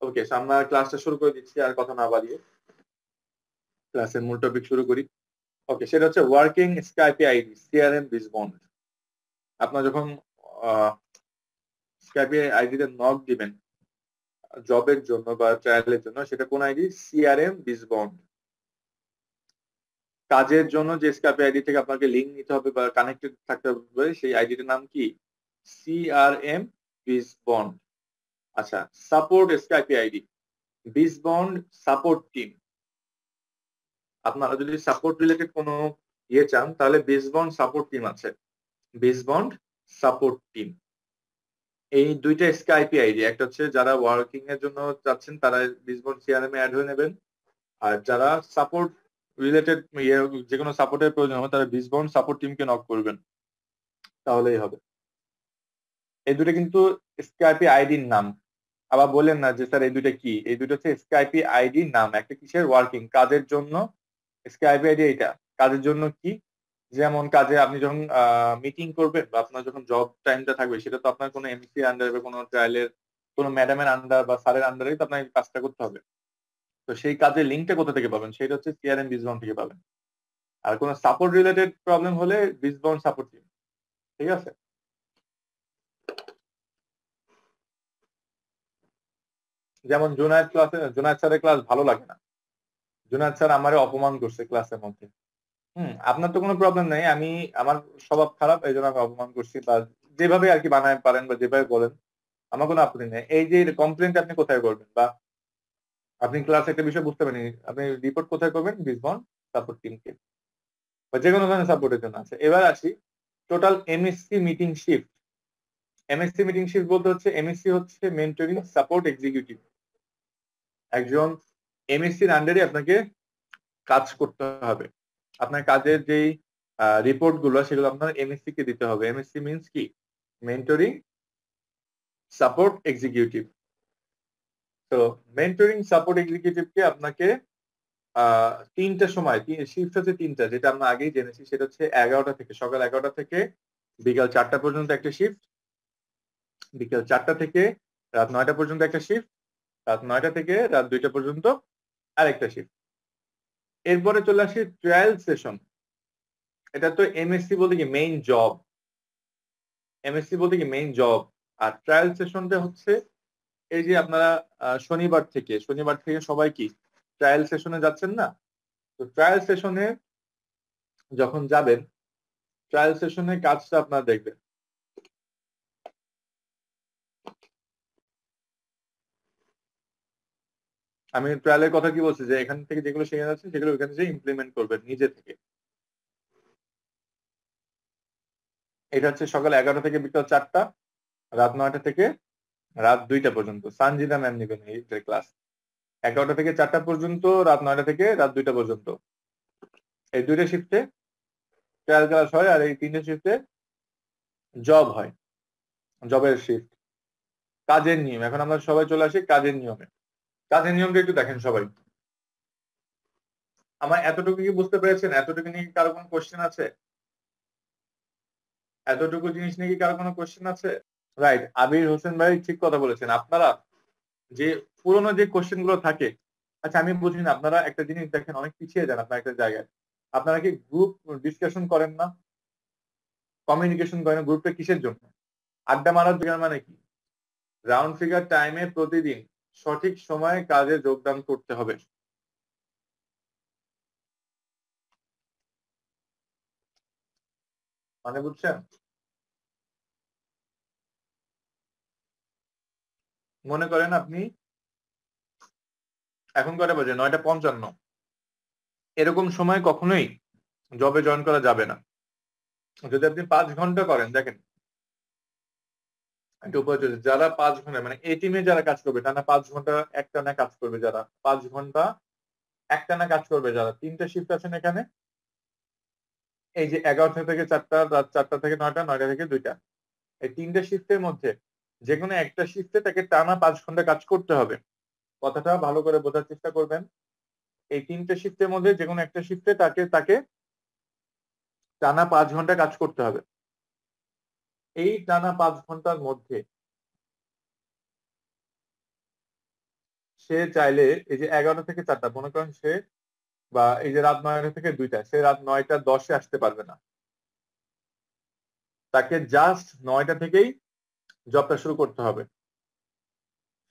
ওকে, আমরা ক্লাসটা শুরু করে দিচ্ছি আর কথা না বাড়িয়ে ক্লাসের মূল টপিক শুরু করি। ওকে, সেটা হচ্ছে ওয়ার্কিং স্কাইপি আইডি সিআরএম বিজবন্ড। আপনার যখন স্কাইপি আইডিতে নক দিবেন জবের জন্য বা ট্রায়ালের জন্য, সেটা কোন আইডি? সিআরএম বিজবন্ড। কাজের জন্য যে স্কাইপি আইডি থেকে আপনাকে লিংক নিতে হবে বা কানেক্টেড থাকতে হবে, সেই আইডিটার নাম কি? CRM Bizbond. আচ্ছা, support Skype ID Bizbond support team. আপনারা যদি সাপোর্ট রিলেটেড কোনো ইয়ে চান, তাহলে বিজবন্ড সাপোর্ট টিম আছে, বিজবন্ড সাপোর্ট টিম। এই দুইটা স্কাইপি আইডি, একটা হচ্ছে যারা ওয়ার্কিং এর জন্য যাচ্ছেন তারা বিজবন্ড সিআরএম এ অ্যাড হয়ে নেবেন, আর যারা সাপোর্ট রিলেটেড যে কোনো সাপোর্টের প্রয়োজন হবে তারা বিজবন্ড সাপোর্ট টিমকে নক করবেন, তাহলেই হবে। এই দুটো কিন্তু স্কাইপি আইডির নাম। আবার বললেন না যে স্যার এই দুটো কি? এই দুটো হচ্ছে স্কাইপি আইডির নাম। একটা কিসের? ওয়ার্কিং, কাজের জন্য স্কাইপি আইডি এটা। কাজের জন্য কি? যেমন কাজে আপনি যখন মিটিং করবেন বা আপনার যখন জব টাইমটা থাকবে, সেটা তো আপনার কোনো এমসি আন্ডারে বা কোনো ট্রায়ালের কোনো ম্যাডামের আন্ডার বা স্যারের আন্ডারেই তো আপনার কাজটা করতে হবে। তো সেই কাজের লিঙ্কটা কোথা থেকে পাবেন? সেটা হচ্ছে সিআরএম বিজবন্ড থেকে পাবেন। আর কোনো সাপোর্ট রিলেটেড প্রবলেম হলে বিজবন্ড সাপোর্ট টিম। ঠিক আছে? যেমন জুনায়েদ স্যারের ক্লাস ভালো লাগে না, জুনায়েদ স্যার আমারে অপমান করছে ক্লাসের মধ্যে। আপনার তো কোনো প্রবলেম নাই, আমার স্বভাব খারাপ এই জন্য আমি অপমান করছি, বা যেভাবে আর কি বানায় পারেন বা যেভাবে বলেন, আমার কোনো আপত্তি নেই। এই যে কমপ্লেন্ট আপনি কোথায় করবেন, বা আপনি ক্লাসে একটা বিষয় বুঝতে পারেন, আপনি রিপোর্ট কোথায় করবেন? বিজবন্ড সাপোর্ট টিমকে, বা যে কোনো ধরনের সাপোর্টের জন্য আছে। এবার আসি total MSc meeting shift. MSc meeting shift বলতে হচ্ছে, এমএসসি হচ্ছে মেন্টরিং সাপোর্ট এক্সিকিউটিভ। একজন এমএসসির আন্ডারে আপনাকে কাজ করতে হবে। আপনার কাজের যেই রিপোর্ট গুলো, সেগুলো আপনার এমএসসি কে দিতে হবে। এমএসসি মিন্স কি? Mentoring support executive. তো মেন্টরিং সাপোর্ট এক্সিকিউটিভকে আপনাকে তিনটার সময়, শিফট হচ্ছে তিনটা, যেটা আমরা আগেই জেনেছি। সেটা হচ্ছে 11টা থেকে, সকাল 11টা থেকে বিকাল 4টা পর্যন্ত একটা শিফট, বিকাল 4টা থেকে রাত 9টা পর্যন্ত একটা শিফট, রাত 9টা থেকে রাত 2টা পর্যন্ত আরেকটা শিফট। এরপরে চলে আসি ট্রায়াল সেশন। এটা তো এমএসসি বলতে কি মেইন জব, এমএসসি বলতে কি মেইন জব। আর ট্রায়াল সেশনটা হচ্ছে এই যে আপনারা শনিবার থেকে সবাই কি ট্রায়াল সেশনে যাচ্ছেন না? তো ট্রায়াল সেশনে যখন যাবেন, ট্রায়াল সেশনে কাজটা আপনারা দেখবেন। আমি ট্রায়ালের কথা কি বলছি, যে এখান থেকে যেগুলো শিখে যাচ্ছে সেগুলো ওইখানে যে ইমপ্লিমেন্ট করবেন নিজে থেকে। এটা হচ্ছে সকাল 11টা থেকে বিকাল 4টা, রাত 9টা থেকে রাত 2টা পর্যন্ত। সানজিদা ম্যাম নেবেন এই ক্লাস। 11টা থেকে 4টা পর্যন্ত, রাত 9টা থেকে রাত 2টা পর্যন্ত। এই দুইটা শিফটে ট্রায়াল ক্লাস হয়, আর এই তিনটে শিফটে জব হয়, জবের শিফট। কাজের নিয়ম, এখন আমরা সবাই চলে আসি কাজের নিয়মে। কাজের নিয়মটা একটু দেখেন সবাই। আমার এতটুকু কি বুঝতে পেরেছেন? এতটুকু নিয়ে কি কারো কোনো কোশ্চেন আছে? এতটুকু জিনিস নিয়ে কি কারো কোনো কোশ্চেন আছে? রাইট, আবির হোসেন ভাই ঠিক কথা বলেছেন। আপনারা যে পুরোনো যে কোশ্চেন গুলো থাকে, আচ্ছা আমি বুঝি না, আপনারা একটা জিনিস দেখেন, অনেক পিছিয়ে যান আপনার একটা জায়গায়। আপনারা কি গ্রুপ ডিসকাশন করেন না, কমিউনিকেশন করেন না? গ্রুপটা কিসের জন্য? আড্ডা মারার জন্য। মানে কি? রাউন্ড ফিগার টাইমে প্রতিদিন সঠিক সময়ে কাজে যোগদান করতে হবে। মানে বুঝছেন? মনে করেন আপনি এখন কয়টা বাজে? 9টা 55। এরকম সময় কখনোই জবে জয়েন করা যাবে না। যদি আপনি 5 ঘন্টা করেন, দেখেন একটা উপায় হচ্ছে, যারা 5 ঘন্টা মানে এই টিমে যারা কাজ করবে টানা 5 ঘন্টা একটানা কাজ করবে, যারা 5 ঘন্টা একটানা কাজ করবে, যারা তিনটা শিফট আছেন এখানে, এই যে 11টা থেকে 4টা, রাত 4টা থেকে 9টা, 9টা থেকে 2টা, এই তিনটা শিফটের মধ্যে যে কোনো একটা শিফটে তাকে টানা 5 ঘন্টা কাজ করতে হবে। কথাটা ভালো করে বোঝার চেষ্টা করবেন। এই তিনটে শিফটের মধ্যে যে কোনো একটা শিফটে তাকে তাকে টানা 5 ঘন্টা কাজ করতে হবে। এই টানা 5 ঘন্টার মধ্যে সে চাইলে এই যে 11টা থেকে 4টা মনে করেন সে, বা এই যে রাত 9টা থেকে 2টা, সে রাত 9টা 10-এ আসতে পারবে না। তাকে জাস্ট 9টা থেকেই জবটা শুরু করতে হবে।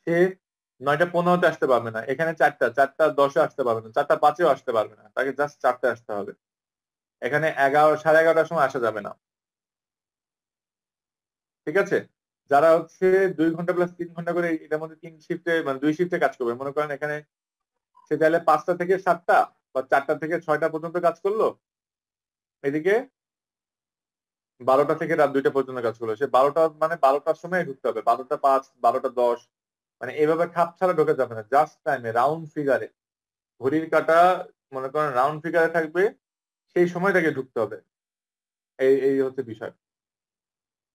সে 9টা 15-তে আসতে পারবে না, এখানে 4টা 10-এ আসতে পারবে না, 4টা 5-এও আসতে পারবে না, তাকে জাস্ট 4টায় আসতে হবে। এখানে 11 সাড়ে 11টার সময় আসা যাবে না। ঠিক আছে? যারা হচ্ছে 2 ঘন্টা প্লাস 3 ঘন্টা করে এটার মধ্যে 3 শিফটে মানে 2 শিফটে কাজ করবে, মনে করেন এখানে সে চাইলে 5টা থেকে 7টা বা 4টা থেকে 6টা পর্যন্ত কাজ করলো, এদিকে 12টা থেকে রাত 2টা পর্যন্ত কাজ করলো। সে 12টা মানে 12টার সময় ঢুকতে হবে, 12টা 5, 12টা 10, মানে এভাবে খাপ ছাড়া ঢোকা যাবে না, জাস্ট টাইমে রাউন্ড ফিগারে, ঘড়ির কাঁটা মনে করেন রাউন্ড ফিগারে থাকবে, সেই সময়টাকে ঢুকতে হবে। এই এই হচ্ছে বিষয়।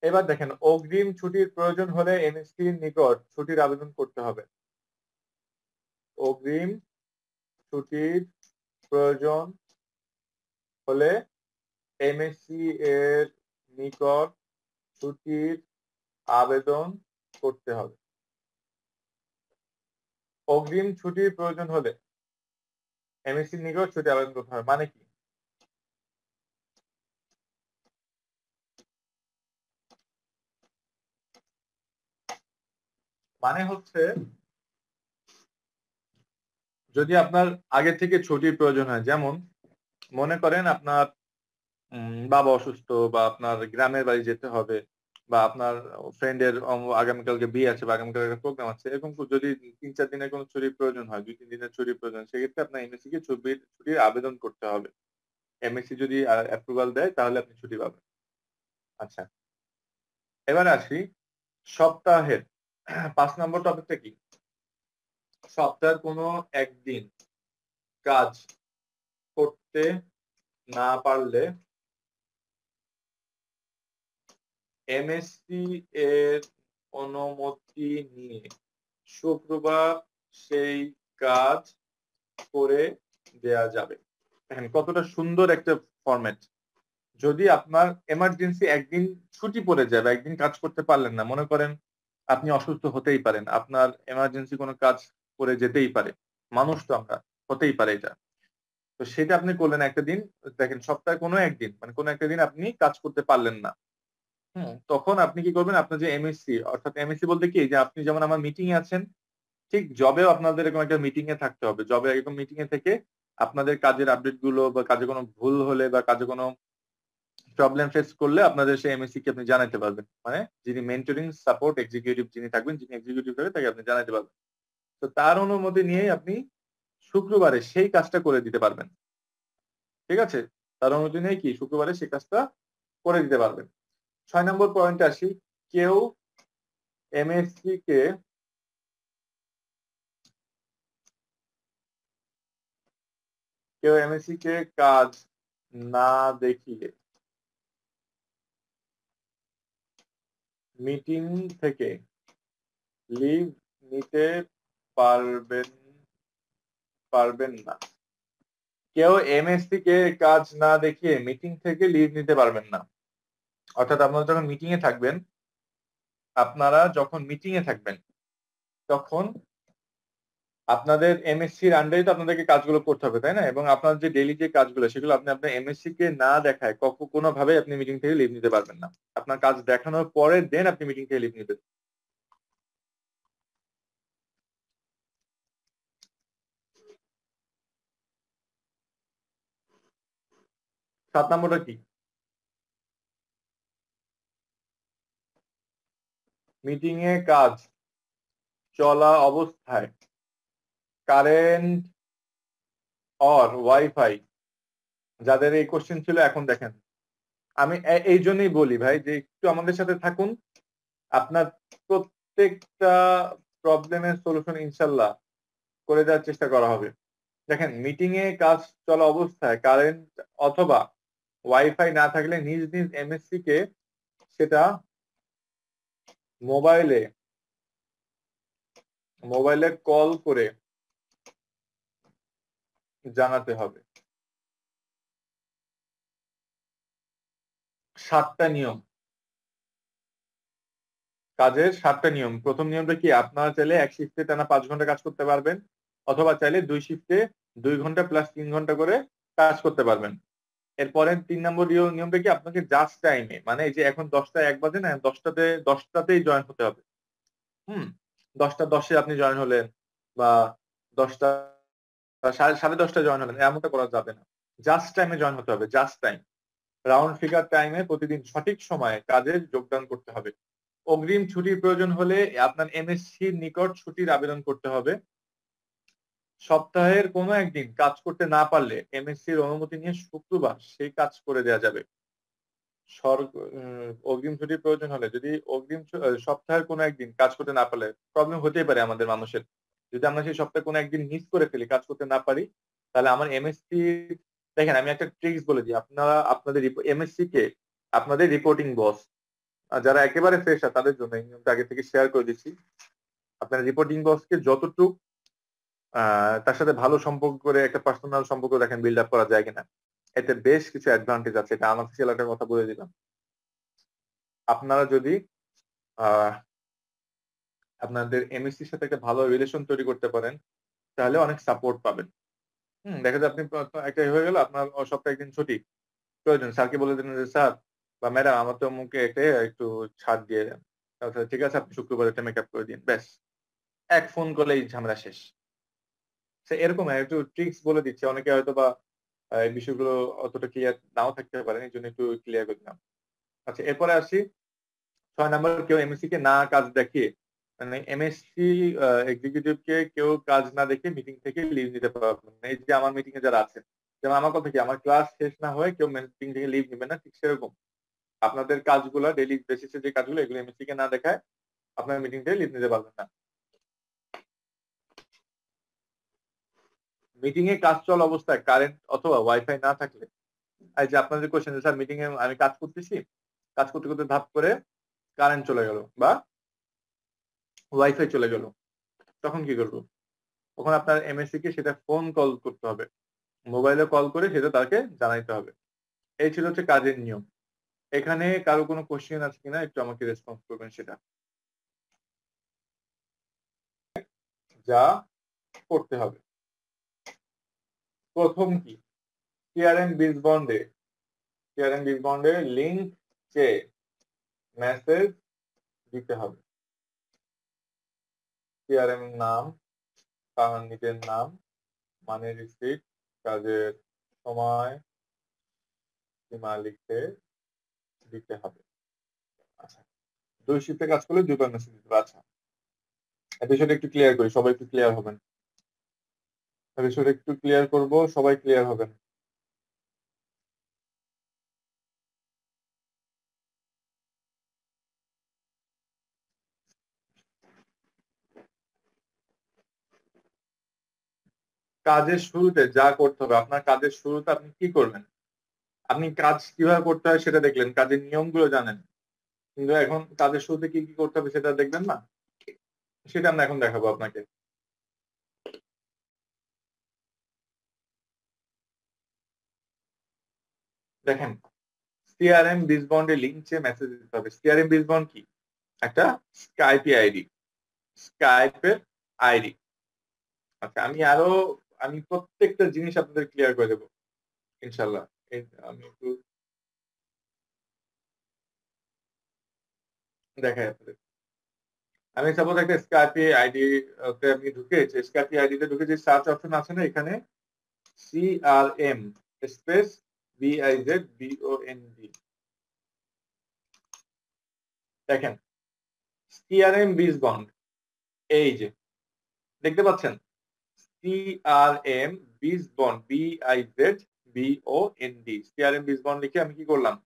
এবার দেখেন, অগ্রিম ছুটির প্রয়োজন হলে এমএসসির নিকট ছুটির আবেদন করতে হবে। অগ্রিম ছুটির প্রয়োজন হলে এমএসসি এর নিকট ছুটির আবেদন করতে হবে। অগ্রিম ছুটির প্রয়োজন হলে এমএসসির নিকট ছুটি আবেদন করতে হবে মানে কি? মানে হচ্ছে, যদি আপনার আগে থেকে ছুটির প্রয়োজন হয়, যেমন মনে করেন আপনার বাবা অসুস্থ, বা আপনার গ্রামের বাড়ি যেতে হবে, বা আপনার ফ্রেন্ডের আগামীকালকে বিয়ে আছে, বা আগামীকাল একটা প্রোগ্রাম আছে, এরকম যদি 3-4 দিনের কোনো ছুটির প্রয়োজন হয়, 2-3 দিনের ছুটির প্রয়োজন, সেক্ষেত্রে আপনার এমএসসি কে ছুটির আবেদন করতে হবে। এমএসসি যদি অ্যাপ্রুভাল দেয় তাহলে আপনি ছুটি পাবেন। আচ্ছা, এবার আসি সপ্তাহের 5 নম্বর টপিকটা কি? সপ্তাহের কোনো একদিন কাজ করতে না পারলে এমএসসি এর অনুমতি নিয়ে শুক্রবার সেই কাজ করে দেয়া যাবে। দেখেন কতটা সুন্দর একটা ফরম্যাট। যদি আপনার এমার্জেন্সি একদিন ছুটি পড়ে যায় বা একদিন কাজ করতে পারলেন না, মনে করেন আপনি অসুস্থ হতেই পারেন, আপনার এমার্জেন্সি কোনো কাজ করে যেতেই পারে, মানুষ তো আমরা, হতেই পারে এটা। তো সেটা আপনি করলেন একটা দিন, দেখেন সপ্তাহে কোনো একদিন মানে কোনো একটা দিন আপনি কাজ করতে পারলেন না। তখন আপনি কি করবেন? আপনার যে এমএসসি, অর্থাৎ এমএসসি বলতে কি, যে আপনি যেমন আমার মিটিং এ আছেন, ঠিক জবেও আপনাদের এরকম একটা মিটিং এ থাকতে হবে। জবে এরকম মিটিং এ থেকে আপনাদের কাজের আপডেট গুলো, বা কাজে কোনো ভুল হলে, বা কাজে কোনো প্রবলেম ফেস করলে আপনাদের সেই এমএসসি কে আপনি জানাতে পারবেন। মানে যিনি মেন্টরিং সাপোর্ট এক্সিকিউটিভ যিনি থাকবেন, যিনি এক্সিকিউটিভ থাকবেন, তাকে আপনি জানাতে পারবেন। তো তার অনুমতি নিয়েই আপনি শুক্রবারে সেই কাজটা করে দিতে পারবেন। ঠিক আছে? তার অনুমতি নিয়ে কি শুক্রবারে সেই কাজটা করে দিতে পারবেন। 6 নম্বর পয়েন্টে আসি। কেউ এমএসসি কে কাজ না দেখিয়ে মিটিং থেকে লিভ নিতে পারবেন পারবেন না। কেউ এমএসসি কে কাজ না দেখিয়ে মিটিং থেকে লিভ নিতে পারবেন না। অর্থাৎ আপনারা যখন মিটিং এ থাকবেন, তখন আপনাদের এমএসসির আন্ডারে তো আপনাদেরকে কাজগুলো করতে হবে, তাই না? এবং আপনার যে ডেইলি যে কাজগুলো, সেগুলো আপনি আপনার এমএসসি কে না দেখায় কোনোভাবে আপনি মিটিং থেকে লিভ নিতে পারবেন না। আপনার কাজ দেখানোর পরে দেন আপনি মিটিং থেকে লিভ নিবেন। 7 নম্বরটা কি? মিটিং এ কাজ চলা অবস্থায় কারেন্ট অর ওয়াইফাই, যাদের এই কোশ্চেন ছিল এখন দেখেন, আমি এই জন্যই বলি ভাই যে একটু আমাদের সাথে থাকুন, আপনার প্রত্যেকটা প্রবলেমের সলিউশন ইনশাল্লাহ করে দেওয়ার চেষ্টা করা হবে। দেখেন, মিটিং এ কাজ চলা অবস্থায় কারেন্ট অথবা ওয়াইফাই না থাকলে নিজ নিজ এমএসসি কে সেটা মোবাইলে মোবাইলে কল করে জানাতে হবে। 7টা নিয়ম। কাজের 7টা নিয়ম। প্রথম নিয়মটা কি, আপনারা চাইলে এক শিফটে টানা 5 ঘন্টা কাজ করতে পারবেন, অথবা চাইলে 2 শিফটে 2 ঘন্টা প্লাস 3 ঘন্টা করে কাজ করতে পারবেন। এরপরে 3 নম্বর নিয়মটা কি, আপনাকে জাস্ট টাইমে, মানে এই যে এখন 10টা 1 বাজে না, 10টাতেই জয়েন হতে হবে। হুম, 10টা 10-এ আপনি জয়েন হলেন, বা 10টা সাড়ে 10টায় জয়েন হলেন, এমনটা করা যাবে না। জাস্ট টাইমে জয়েন হতে হবে, জাস্ট টাইম। রাউন্ড ফিগার টাইমে প্রতিদিন সঠিক সময়ে কাজে যোগদান করতে হবে। অগ্রিম ছুটির প্রয়োজন হলে আপনার এমএসসির নিকট ছুটির আবেদন করতে হবে। সপ্তাহের কোনো একদিন কাজ করতে না পারলে এমএসসির অনুমতি নিয়ে শুক্রবার সেই কাজ করে দেওয়া যাবে। অগ্রিম ছুটির প্রয়োজন হলে, যদি সপ্তাহের কোনো একদিন কাজ করতে না পারলে, প্রবলেম হতেই পারে আমাদের মানুষের, যদি আমরা সেই সপ্তাহে কোনো একদিন মিস করে ফেলি, কাজ করতে না পারি, তাহলে আমার এমএসসি, দেখেন আমি একটা ট্রিক্স বলে দিই, আপনারা আপনাদের এমএসসি কে আপনাদের রিপোর্টিং বস, যারা একেবারে ফ্রেশার তাদের জন্য এই নিয়মটা আগে থেকে শেয়ার করে দিচ্ছি। আপনার রিপোর্টিং বসকে যতটুকু তার সাথে ভালো সম্পর্ক করে, একটা পার্সোনাল সম্পর্ক দেখেন বিল্ড আপ করা যায় কিনা, এতে বেশ কিছু অ্যাডভান্টেজ আছে। এটা আনঅফিসিয়াল একটা কথা বলে দিলাম। আপনারা যদি আহ আপনাদের এমএসসির সাথে একটা ভালো রিলেশন তৈরি করতে পারেন, তাহলে অনেক সাপোর্ট পাবেন। দেখা যায় আপনি একটা হয়ে গেল, আপনার সপ্তাহে একদিন ছুটি প্রয়োজন, স্যারকে বলে দিলেন যে স্যার বা ম্যাডাম আমার তো মুখে একটু ছাড় দিয়ে দেন, তাহলে ঠিক আছে আপনি শুক্রবার একটা মেকআপ করে দিন, ব্যাস এক ফোন করলেই ঝামেলা শেষ। এরকম একটু ট্রিক্স বলে দিচ্ছে, অনেকে হয়তো বা এই বিষয়গুলো অতটা ক্লিয়ার নাও থাকতে পারেন, এই জন্য একটু ক্লিয়ার করে দিলাম। আচ্ছা, এরপরে আসি 6 নম্বর, কেউ এমএসসি কে না কাজ দেখিয়ে, মানে এমএসসি এক্সিকিউটিভ কে কেউ কাজ না দেখে মিটিং থেকে লিভ নিতে পারবে না। এই যে আমার মিটিং এ যারা আছেন, যেমন আমার কথা কি, আমার ক্লাস শেষ না হয়ে কেউ মিটিং থেকে লিভ নেবে না, ঠিক সেরকম আপনাদের কাজগুলো, ডেইলি বেসিসে যে কাজগুলো, এগুলো এমএসসি কে না দেখায় আপনার মিটিং থেকে লিভ নিতে পারবেন না। মিটিং এ কাজ চল অবস্থায় কারেন্ট অথবা ওয়াইফাই না থাকলে, এই যে আপনাদের কোশ্চেন, স্যার মিটিং এ আমি কাজ করতেছি, কাজ করতে করতে ধাপ করে কারেন্ট চলে গেল বা ওয়াইফাই চলে গেল, তখন কি করবো? তখন আপনার এমএসসি কে সেটা ফোন কল করতে হবে, মোবাইলে কল করে সেটা তাকে জানাইতে হবে। এই ছিল হচ্ছে কাজের নিয়ম। এখানে কারো কোনো কোশ্চেন আছে কিনা একটু আমাকে রেসপন্স করবেন সেটা। যা করতে হবে, প্রথম কি, সিআরএম 20 বন্ডে লিংক চেয়ে মেসেজ দিতে হবে। সিআরএম নাম, নিজের নাম, মানে রিসিট, কাজের সময়, সীমা লিখে দিতে হবে। আচ্ছা, 2 শিফটে কাজ করলে 2বার মেসেজ দিতে হবে। আচ্ছা, এই বিষয়টা একটু ক্লিয়ার করি, সবাই একটু ক্লিয়ার হবেন। এই বিষয়টা একটু ক্লিয়ার করব, সবাই ক্লিয়ার হবেন। কাজের শুরুতে যা করতে হবে, আপনার কাজের শুরুতে আপনি কি করবেন? আপনি কাজ কিভাবে করতে হয় সেটা দেখলেন, কাজের নিয়মগুলো জানেন, কিন্তু এখন কাজের শুরুতে কি কি করতে হবে সেটা দেখবেন না, সেটা আমরা এখন দেখাবো আপনাকে। দেখেন, সিআরএম 20 বন্ডে লিঙ্ক চেয়ে মেসেজ দিতে হবে। সিআরএম 20 বন্ড কি? একটা স্কাইপি আইডি, স্কাইপের আইডি। আচ্ছা, আমি প্রত্যেকটা জিনিস আপনাদের ক্লিয়ার করে দেবো ইনশাল্লাহ। আমি একটু দেখাই আপনাদের। আমি সাপোজ একটা স্কাইপি আইডি তে আমি ঢুকে, স্কাইপি আইডিতে ঢুকে যে সার্চ অপশন আছে না, এখানে সিআরএম স্পেস BIZBOND, দেখেন সিআরএম 20 বন্ড, এই যে দেখতে পাচ্ছেন CRM 20 bond, BIZBOND, CRM 20 bond লিখে আমি কি করলাম,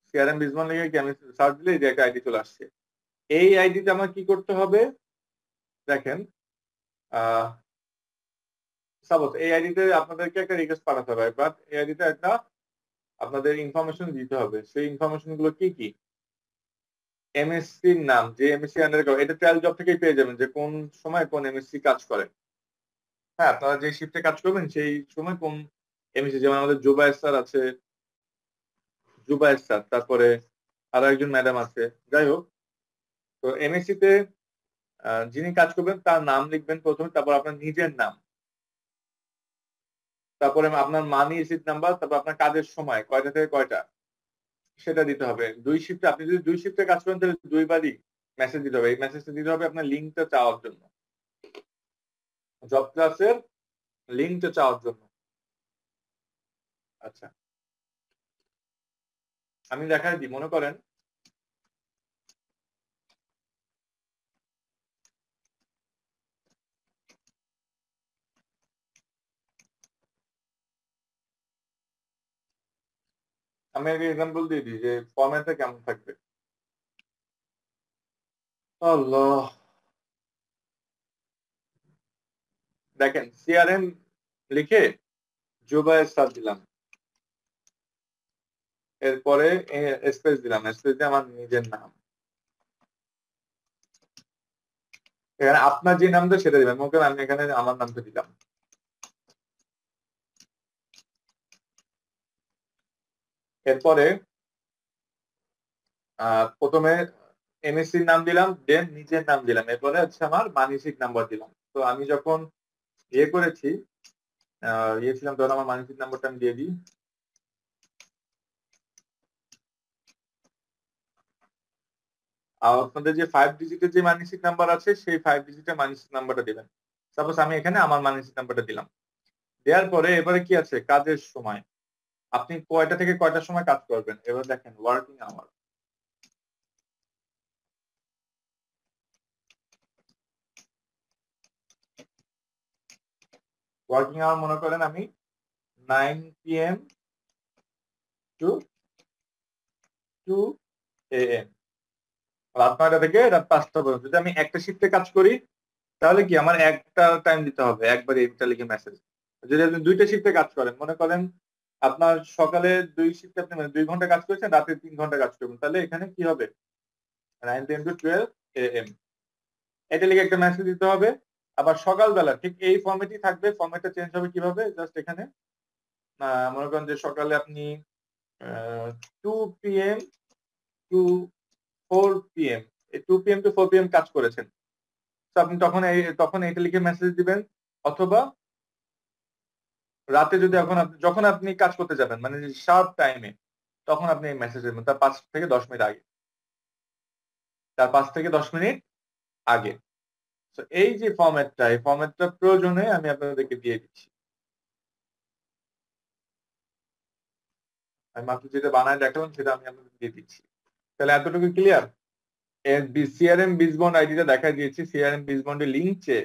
সিআরএম 20 বন্ড লিখে কি আমি সার্চ দিলে যে একটা আইডি চলে আসছে। এই আইডিতে আমার কি করতে হবে, দেখেন সাপোজ এই আইডিতে আপনাদেরকে একটা রিকোয়েস্ট পাঠাতে হবে, বাট এই আইডিতে একটা আপনাদের ইনফরমেশন দিতে হবে। সেই ইনফরমেশন গুলো কি কি? এমএসসির নাম, যে এমএসসি আন্ডারে, এটা ট্রায়াল জব থেকেই পেয়ে যাবেন যে কোন সময় কোন এমএসসি কাজ করে। হ্যাঁ, আপনারা যে শিফটে কাজ করবেন সেই সময় কোন এমএসসি, যেমন আমাদের জুবায়ের স্যার আছে, জুবায়ের স্যার, তারপরে আরো একজন ম্যাডাম আছে, যাই হোক। তো এমএসসি তে যিনি কাজ করবেন তার নাম লিখবেন প্রথমে, তারপর আপনার নিজের নাম, তারপরে আপনার মানি রিসিট নাম্বার, তারপর আপনার কাজের সময় কয়টা থেকে কয়টা সেটা দিতে হবে। দুই শিফটে, আপনি যদি দুই শিফটে কাজ করেন তাহলে দুইবারই মেসেজ দিতে হবে। এই মেসেজটা দিতে হবে আপনার লিঙ্কটা চাওয়ার জন্য, জব ক্লাসের লিঙ্কটা চাওয়ার জন্য। আচ্ছা, আমি দেখাই দিই। মনে করেন আমি আগে এক্সাম্পল দিয়ে দিই যে ফরম্যাটটা কেমন থাকবে। আল্লাহ, দেখেন সিআরএম লিখে জুবায়ের স্যার দিলাম, এরপরে স্পেস দিলাম, স্পেস দিয়ে আমার নিজের নাম। এখানে আপনার যে নামটা সেটা দিবেন, মনে করেন আমি এখানে আমার নামটা দিলাম। এরপরে প্রথমে এমএসসির নাম দিলাম, দেন নিজের নাম দিলাম, এরপরে হচ্ছে আমার মানসিক নাম্বার দিলাম। তো আমি যখন ইয়ে করেছি, ইয়ে ছিলাম, তখন আমার মানসিক নাম্বারটা আমি দিয়ে দিই। আর আপনাদের যে 5 ডিজিটের যে মানসিক নাম্বার আছে সেই 5 ডিজিটের মানসিক নাম্বারটা দিবেন। সাপোজ আমি এখানে আমার মানসিক নাম্বারটা দিলাম। দেওয়ার পরে এবারে কি আছে, কাজের সময়। আপনি কয়টা থেকে কয়টার সময় কাজ করবেন, এবার দেখেন ওয়ার্কিং আওয়ার। ওয়ার্কিং আওয়ার মনে করেন আমি 9 PM টু 2 AM, রাত 9টা থেকে রাত 5টা পর্যন্ত। যদি আমি একটা শিফটে কাজ করি তাহলে কি আমার একটা টাইম দিতে হবে, একবার এটা লিখে মেসেজ। যদি আপনি দুইটা শিফটে কাজ করেন, মনে করেন আপনার সকালে দুই শিফটে আপনি 2 ঘন্টা কাজ করেছেন, রাতে 3 ঘন্টা কাজ করবেন, তাহলে এখানে কি হবে 9 PM টু 12 AM, এটা লিখে একটা মেসেজ দিতে হবে। আবার সকালবেলা ঠিক এই ফর্মেটই থাকবে, ফর্মেটটা চেঞ্জ হবে কিভাবে, জাস্ট এখানে মনে করেন যে সকালে আপনি 2 PM টু 4 PM, এই 2 PM টু 4 PM কাজ করেছেন, তো আপনি তখন এটা লিখে মেসেজ দিবেন। অথবা রাতে যদি যখন আপনি কাজ করতে যাবেন, মানে শার্প টাইমে, তখন আপনি এই মেসেজ দেবেন তার 5 থেকে 10 মিনিট আগে, তার 5 থেকে 10 মিনিট আগে। তো এই যে ফরম্যাটটা, এই ফরম্যাটটা প্রয়োজনে আমি আপনাদেরকে দিয়ে দিচ্ছি। আমি মাত্র যেটা বানায় দেখালাম সেটা আমি আপনাদের দিয়ে দিচ্ছি। তাহলে এতটুকু ক্লিয়ার। সিআরএম বিজবন্ড আইডিটা দেখা দিয়েছি, সিআরএম বিজবন্ডে লিঙ্ক চেয়ে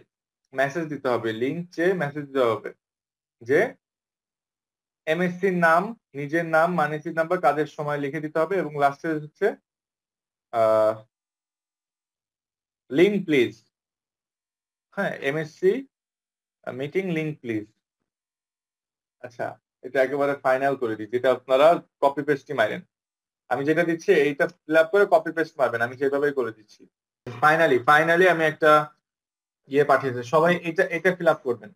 মেসেজ দিতে হবে, লিঙ্ক চেয়ে মেসেজ দিতে হবে যে এমএসসির নাম, নিজের নাম, মানিসির নাম্বার, কাজের সময় লিখে দিতে হবে, এবং লাস্টে হচ্ছে লিঙ্ক প্লিজ। হ্যাঁ, এমএসসি মিটিং লিঙ্ক প্লিজ। আচ্ছা, এটা একেবারে ফাইনাল করে দিই, যেটা আপনারা কপি পেস্টই মারেন। আমি যেটা দিচ্ছি এইটা ফিল আপ করে কপি পেস্ট মারবেন, আমি সেভাবেই করে দিচ্ছি। ফাইনালি আমি একটা ইয়ে পাঠিয়েছি, সবাই এটা এটা ফিল আপ করবেন,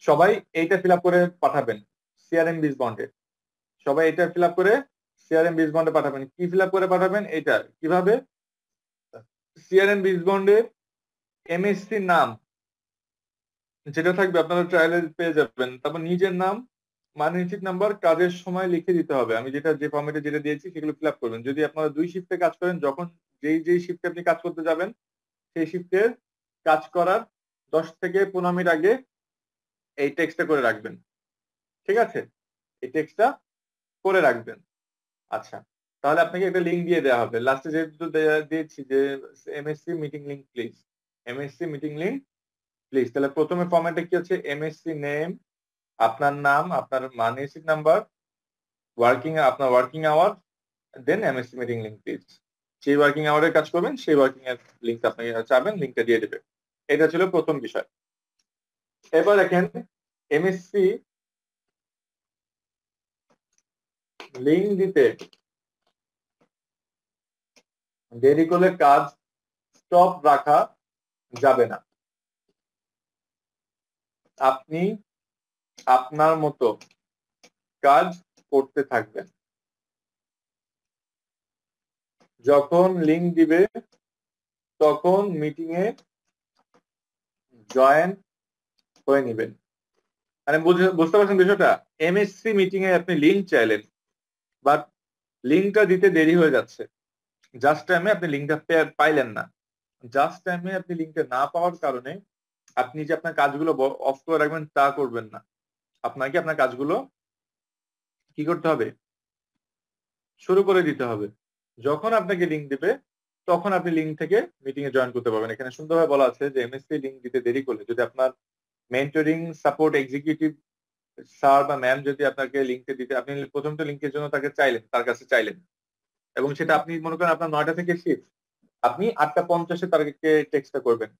সবাই এইটা ফিল আপ করে পাঠাবেন সিআরএম বিজ বন্ডে। সবাই এটা ফিল আপ করে সিআরএম বিজ বন্ডে পাঠাবেন। কি ফিল আপ করে পাঠাবেন, এটা কিভাবে, সিআরএম বিজ বন্ডে এমএসসি নাম যেটা থাকবে আপনারা ট্রায়ালে পেয়ে যাবেন, তারপর নিজের নাম, মানসিক নাম্বার, কাজের সময় লিখে দিতে হবে। আমি যে ফর্মেটে যেটা দিয়েছি সেগুলো ফিল আপ করবেন। যদি আপনারা দুই শিফটে কাজ করেন, যখন যেই শিফটে আপনি কাজ করতে যাবেন সেই শিফটের কাজ করার 10 থেকে 15 মিনিট আগে এই টেক্সটটা করে রাখবেন। ঠিক আছে, এই টেক্সটটা করে রাখবেন। আচ্ছা, তাহলে আপনাকে একটা লিঙ্ক দিয়ে দেওয়া হবে লাস্টে, যেহেতু দিয়েছি যে MSc meeting link please, MSc meeting link please. তাহলে প্রথমে ফর্মেটে কি হচ্ছে, এমএসসি নেম, আপনার নাম, আপনার মানসিক নাম্বার, আপনার working hour, then MSC meeting link please. সেই ওয়ার্কিং আওয়ারের কাজ করবেন, সেই ওয়ার্কিং এর লিঙ্ক আপনাকে চাবেন, লিঙ্কটা দিয়ে দেবে। এটা ছিল প্রথম বিষয়। এবার দেখেন এমএসসি লিঙ্ক দিতে দেরি করলে কাজ স্টপ রাখা যাবে না। আপনি আপনার মতো কাজ করতে থাকবেন। যখন লিংক দিবে তখন মিটিং এ জয়েন হয়ে নেবেন। মানে বুঝতে পারছেন বিষয়টা? এমএসসি মিটিং এ আপনি লিংক চাইলেন, বাট লিংকটা দিতে দেরি হয়ে যাচ্ছে, জাস্ট টাইমে আপনি লিংকটা পাইলেন না। জাস্ট টাইমে আপনি লিংকটা না পাওয়ার কারণে আপনি যে আপনার কাজগুলো অফ করে রাখবেন তা করবেন না। আপনাকে আপনার কাজগুলো কি করতে হবে? শুরু করে দিতে হবে। যখন আপনাকে লিংক দিবে তখন আপনি লিংক থেকে মিটিং এ জয়েন করতে পারবেন। এখানে সুন্দরভাবে বলা আছে যে এমএসসি লিংক দিতে দেরি করলে, যদি আপনার মেন্টরিং সাপোর্ট এক্সিকিউটিভ স্যার বা ম্যাম যদি আপনাকে লিংকটা দিতে, আপনি প্রথম তো লিংকের জন্য তাকে চাইলেন, তার কাছে চাইলেন, এবং সেটা আপনি মনে করেন আপনার 9টা থেকে শিফট, আপনি 8টা 50-এ তাদেরকে টেক্সটটা করবেন।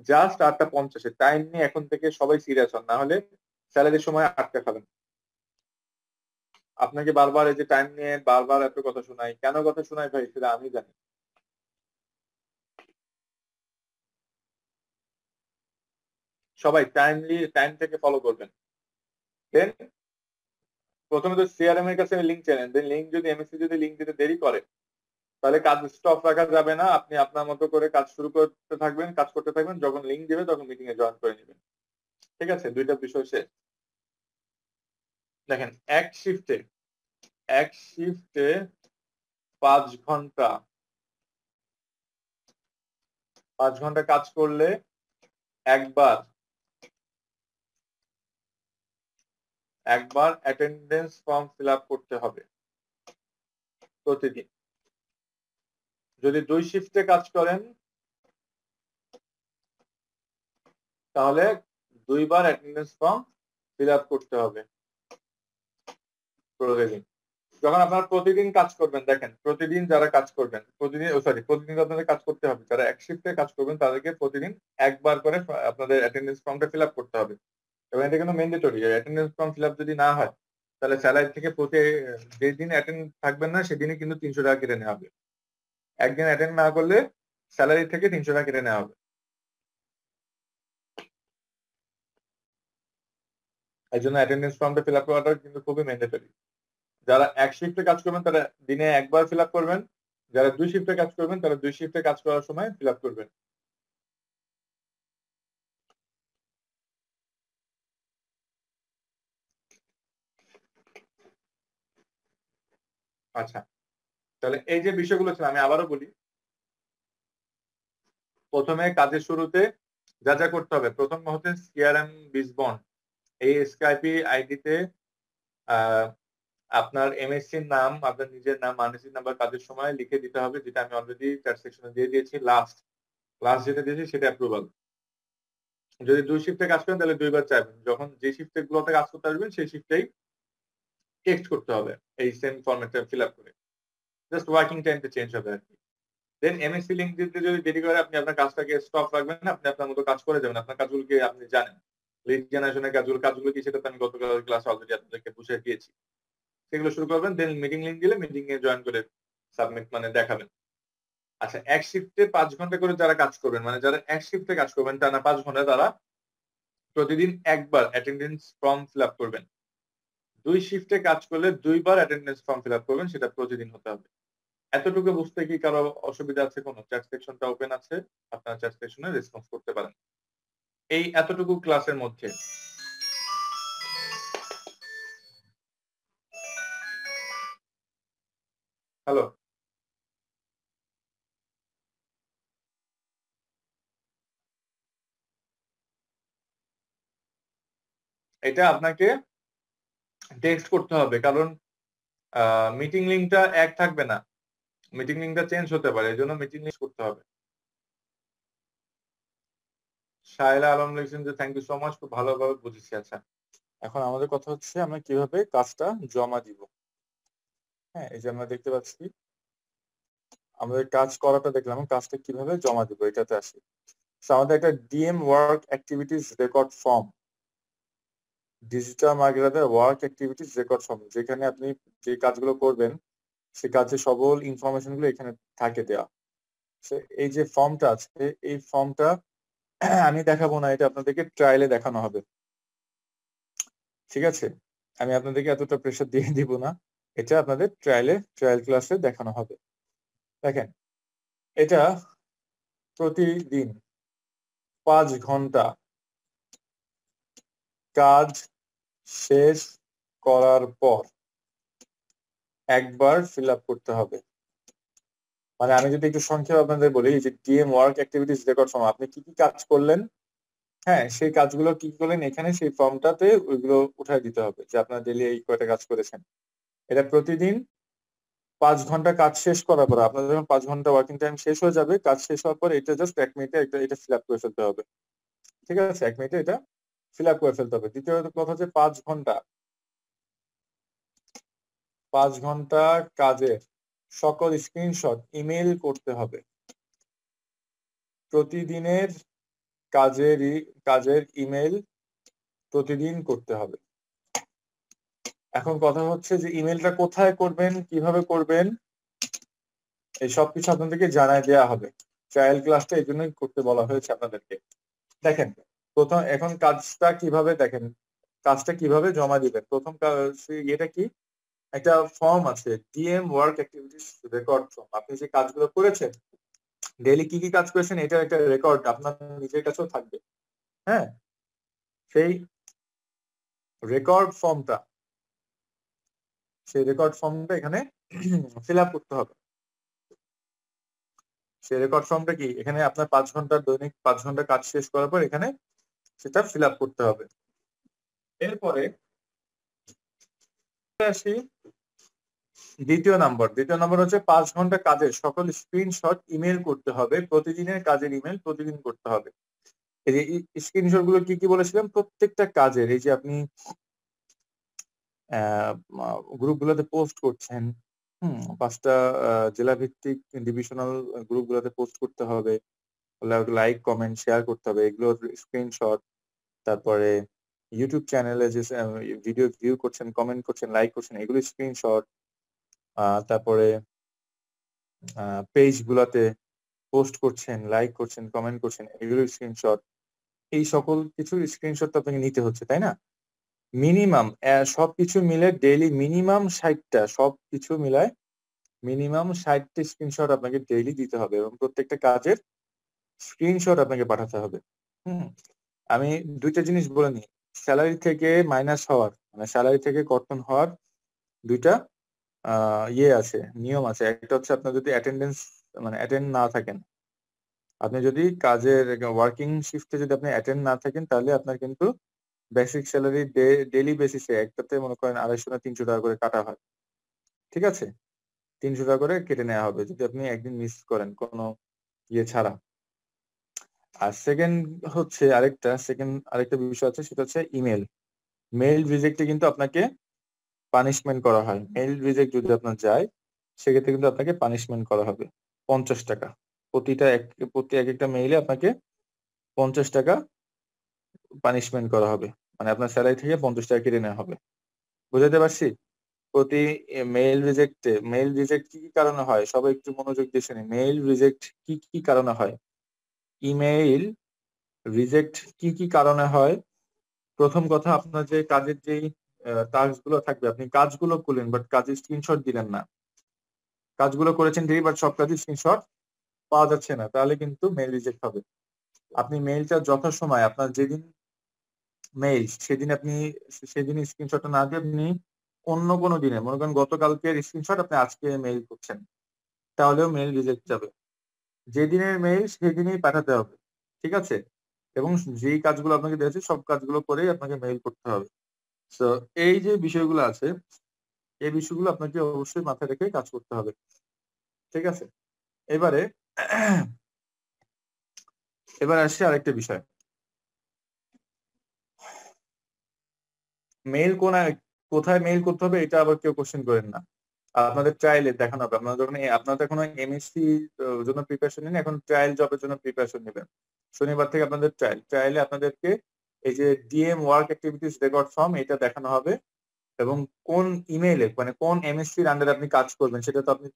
জাস্ট 8টা 50-এ টাইম নিয়ে এখন থেকে সবাই সিরিয়াস হন, না হলে স্যালারির সময় আটকা খাবেন। আপনাকে বারবার এই যে টাইম নিয়ে বারবার এত কথা শোনাই, কেন কথা শোনাই ভাই সেটা আমি জানি। সবাই টাইম থেকে ফলো করবেন। দেন প্রথমে তো সিআরএম এর কাছে লিংক চাইলেন, দেন লিংক যদি এমএসসি যদি লিংক দিতে দেরি করে তাহলে কাজ স্টপ রাখা যাবে না। আপনি আপনার মতো করে কাজ শুরু করতে থাকবেন, কাজ করতে থাকবেন, যখন লিংক দিবে তখন মিটিং এ জয়েন করে নেবেন। ঠিক আছে, দুইটা বিষয় শেষ। দেখেন, এক শিফটে 5 ঘন্টা 5 ঘন্টা কাজ করলে একবার একবার অ্যাটেন্ডেন্স ফর্ম ফিল আপ করতে হবে প্রতিদিন। যদি 2 শিফটে কাজ করেন তাহলে 2বার অ্যাটেন্ডেন্স ফর্ম ফিল আপ করতে হবে প্রতিদিন। যখন আপনারা প্রতিদিন কাজ করবেন, দেখেন প্রতিদিন যারা কাজ করবেন, প্রতিদিন আপনাদের কাজ করতে হবে, যারা এক শিফটে কাজ করবেন তাদেরকে প্রতিদিন একবার করে আপনাদের অ্যাটেন্ডেন্স ফর্মটা ফিল আপ করতে হবে। এবং এটা কিন্তু mandatory. Attendance form fill up যদি না হয় তাহলে স্যালারি থেকে যেদিন অ্যাটেন্ড থাকবেন না সেদিনই কিন্তু 300 টাকা কেটে নেওয়া হবে। একদিন অ্যাটেন্ড না করলে স্যালারি থেকে 300 টাকা কেটে নেওয়া হবে। এই জন্য অ্যাটেন্ডেন্স ফর্মটা ফিল আপ করাটা কিন্তু খুবই ম্যান্ডেটরি। যারা এক শিফটে কাজ করবেন তারা দিনে একবার ফিল আপ করবেন, যারা 2 শিফটে কাজ করবেন তারা 2 শিফটে কাজ করার সময় ফিল আপ করবেন। আচ্ছা, তাহলে এই যে বিষয়গুলো ছিল আমি আবারও বলি। প্রথমে কাজের শুরুতে যা যা করতে হবে, প্রথম হচ্ছে সিআরএম বিজবন্ড। এই স্কাইপি আইডিতে আপনার এমএসসির নাম, আপনার নিজের নাম, আরএসসি নাম্বার কাজের সময় লিখে দিতে হবে, যেটা আমি অলরেডি চ্যাট সেকশনে দিয়ে দিয়েছি। লাস্ট লাস্ট যেটা দিয়েছি সেটা অ্যাপ্রুভাল। যদি 2 শিফটে কাজ করেন তাহলে 2বার চাইবেন, যখন যে শিফটে গুলোতে কাজ করতে আসবেন সেই শিফটেই টেক্সট করতে হবে এই সেম ফরম্যাটটা ফিল আপ করে। জাস্ট ওয়ার্কিং টাইমটা চেঞ্জ হবে আর কি। দেন এমএসসি লিংক দিতে যদি দেরি করে আপনি আপনার কাজটাকে স্টপ রাখবেন না, আপনি আপনার মতো কাজ করে যাবেন। আপনার কাজগুলোকে আপনি জানেন, লিড জেনারেশনের কাজগুলো কি সেটা তো আমি গতকাল ক্লাসে অলরেডি আপনাদেরকে বুঝিয়ে দিয়েছি। সেগুলো শুরু করবেন, দেন মিটিং লিংক দিলে মিটিং এ জয়েন করে সাবমিট মানে দেখাবেন। আচ্ছা, এক শিফটে 5 ঘন্টা করে যারা কাজ করবেন, মানে যারা এক শিফটে কাজ করবেন টানা 5 ঘন্টা, তারা প্রতিদিন একবার অ্যাটেন্ডেন্স ফর্ম ফিল আপ করবেন। 2 শিফটে কাজ করলে 2বার অ্যাটেন্ডেন্স ফর্ম ফিল আপ করবেন, সেটা প্রতিদিন হতে হবে। এতটুকু বুঝতে কি কারো অসুবিধা আছে? কোনো চ্যাট সেকশনটা ওপেন আছে, আপনারা চ্যাট সেকশনে রেসপন্স করতে পারেন এই এতটুকু ক্লাসের মধ্যে। হ্যালো, এটা আপনাকে টেক্সট করতে হবে, কারণ মিটিং লিংকটা এক থাকবে না, মিটিং লিংকটা চেঞ্জ হতে পারে, এই জন্য মিটিং লিংক করতে হবে। শায়লা আলম লিখছেন যে থ্যাংক ইউ সো মাচ, খুব ভালোভাবে বুঝেছি। আচ্ছা, এখন আমাদের কথা হচ্ছে আমরা কিভাবে কাজটা জমা দিব। হ্যাঁ, এই যে আমরা দেখতে পাচ্ছি আমাদের কাজ করাটা দেখলাম, কাজটা কিভাবে জমা দিব এটাতে আসি। আমাদের একটা DM work activities record form, digital marketer work activities record form, যেখানে আপনি যে কাজগুলো করবেন সে কাজের সকল ইনফরমেশন গুলো এখানে থাকে দেওয়া। এই যে ফর্মটা আছে, এই ফর্মটা আমি দেখাবো না, এটা আপনাদেরকে ট্রায়ালে দেখানো হবে। ঠিক আছে, আমি আপনাদেরকে এতটা প্রেশার দিয়ে দিব না, এটা আপনাদের ট্রায়াল ক্লাসে দেখানো হবে। দেখেন, এটা প্রতিদিন 5 ঘন্টা কাজ শেষ করার পর একবার ফিল আপ করতে হবে। মানে আমি যদি একটু সংক্ষেপে আপনাদের বলি, যে DM work activities record form, আপনি কি কি কাজ করলেন, হ্যাঁ সেই কাজগুলো কি করলেন এখানে সেই ফর্মটাতে ওইগুলো উঠায় দিতে হবে, যে আপনার ডেইলি এই কয়টা কাজ করেছেন। এটা প্রতিদিন 5 ঘন্টা কাজ শেষ করার পর, আপনার যখন 5 ঘন্টা ওয়ার্কিং টাইম শেষ হয়ে যাবে, কাজ শেষ হওয়ার পর এটা জাস্ট 1 মিনিটে এটা ফিল আপ করে ফেলতে হবে। ঠিক আছে, 1 মিনিটে এটা ফিল আপ করে ফেলতে হবে। দ্বিতীয় কথা হচ্ছে 5 ঘন্টা কাজের সকল স্ক্রিনশট ইমেল করতে হবে। প্রতিদিনের কাজের ইমেল প্রতিদিন করতে হবে। এখন কথা হচ্ছে যে ইমেলটা কোথায় করবেন, কিভাবে করবেন, এই সবকিছু আপনাদেরকে জানাই দেওয়া হবে। ট্রায়াল ক্লাসটা এই জন্যই করতে বলা হয়েছে আপনাদেরকে। দেখেন, প্রথম এখন কাজটা কিভাবে জমা দিবেন। প্রথম এটা কি, একটা ফর্ম আছে, DM work activities record form. আপনি যে কাজগুলো করেছেন, ডেইলি কি কি কাজ করেছেন, এটা একটা রেকর্ড আপনার নিজের কাছেও থাকবে। হ্যাঁ, সেই রেকর্ড ফর্মটা এখানে ফিল আপ করতে হবে। সেই রেকর্ড ফর্মটা কি, এখানে আপনার দৈনিক 5 ঘন্টা কাজ শেষ করার পর এখানে সেটা ফিল আপ করতে হবে। এরপরে আসি দ্বিতীয় নাম্বার হচ্ছে 5 ঘন্টা কাজের সকল স্ক্রিনশট ইমেল করতে হবে। প্রতিদিনের কাজের ইমেল প্রতিদিন করতে হবে। এই যে স্ক্রিনশট গুলো কি কি বলেছিলাম, প্রত্যেকটা কাজের, এই যে আপনি গ্রুপগুলোতে পোস্ট করছেন, 5টা জেলা ভিত্তিক ডিভিশনাল গ্রুপগুলোতে পোস্ট করতে হবে, লাইক কমেন্ট শেয়ার করতে হবে, এগুলোর স্ক্রিনশট। তারপরে ইউটিউব চ্যানেলে যে ভিডিও ভিউ করছেন, কমেন্ট করছেন, লাইক করছেন, এগুলো স্ক্রিনশট। তারপরে পেজ গুলাতে পোস্ট করছেন, লাইক করছেন, কমেন্ট করছেন, এগুলো স্ক্রিনশট। এই সকল কিছুর স্ক্রিনশট তো আপনাকে নিতে হচ্ছে, তাই না? মিনিমাম সবকিছু মিলে ডেইলি মিনিমাম 60টা, সবকিছু মিলায় মিনিমাম 60টা স্ক্রিনশট আপনাকে ডেইলি দিতে হবে, এবং প্রত্যেকটা কাজের স্ক্রিনশট আপনাকে পাঠাতে হবে। আমি দুইটা জিনিস বলে নিই। স্যালারি থেকে মাইনাস হওয়ার, মানে স্যালারি থেকে কর্তন হওয়ার দুইটা আছে, নিয়ম আছে। একটা হচ্ছে আপনার যদি অ্যাটেন্ড না থাকেন, আপনি যদি কাজের ওয়ার্কিং শিফটে যদি আপনি অ্যাটেন্ড না থাকেন, তাহলে আপনার কিন্তু বেসিক স্যালারি ডেইলি বেসিসে একটাতে মনে করেন 250 না 300 টাকা করে কাটা হয়। ঠিক আছে, 300 টাকা করে কেটে নেওয়া হবে যদি আপনি একদিন মিস করেন কোনো ছাড়া। আর আরেকটা বিষয় আছে, সেটা হচ্ছে মেইল রিজেক্টে কিন্তু আপনাকে পানিশমেন্ট করা হয়। মেইল রিজেক্ট যদি আপনার যায়, সেক্ষেত্রে কিন্তু আপনাকে পানিশমেন্ট করা হবে 50 টাকা। প্রতি এক একটা মেইলে আপনাকে 50 টাকা পানিশমেন্ট করা হবে, মানে আপনার স্যালারি থেকে 50 টাকা কেটে নেওয়া হবে। বুঝাতে পারছি? প্রতি মেইল রিজেক্ট কি কি কারণে হয়, সবাই একটু মনোযোগ দিয়ে শুনি। মেইল রিজেক্ট কি কি কারণে হয়, ইমেইল রিজেক্ট কি কি কারণে হয়। প্রথম কথা, আপনার যে কাজের যেই টাস্ক গুলো থাকবে, আপনি কাজগুলো করলেন বাট কাজের স্ক্রিনশট দিলেন না, কাজগুলো করেছেন ঠিকই বাট সব কাজের স্ক্রিনশট পাওয়া যাচ্ছে না, তাহলে কিন্তু মেইল রিজেক্ট হবে। আপনি মেইলটা যথাসময়, আপনার যেদিন মেইল সেদিন স্ক্রিনশটটা না দিয়ে আপনি অন্য কোনো দিনে, মনে করেন গতকালকের স্ক্রিনশট আপনি আজকে মেইল করছেন, তাহলেও মেইল রিজেক্ট যাবে। যেদিনের মেইল সেদিনই পাঠাতে হবে। ঠিক আছে, এবং যেই কাজগুলো আপনাকে দিয়েছে সব কাজগুলো করেই আপনাকে মেইল করতে হবে। তো এই যে বিষয়গুলো আছে, এই বিষয়গুলো আপনাকে অবশ্যই মাথায় রেখে কাজ করতে হবে। ঠিক আছে, এবারে আসছে আরেকটা বিষয়। মেইল কোথায় মেইল করতে হবে, এটা আবার কেউ কোশ্চেন করেন না। আপনাদের ট্রায়ালে দেখানো হবে। আপনারা এখন এমএসসি জন্য প্রিপারেশন নিন, এখন ট্রায়াল জবের জন্য প্রিপারেশন নেবেন। শনিবার থেকে আপনাদের ট্রায়ালে আপনাদেরকে এই যে DM work activities record form, এটা দেখানো হবে, এবং কোন ইমেইলে, মানে কোন এমএসসির আন্ডারে আপনি কাজ করবেন, সেটা তো আপনি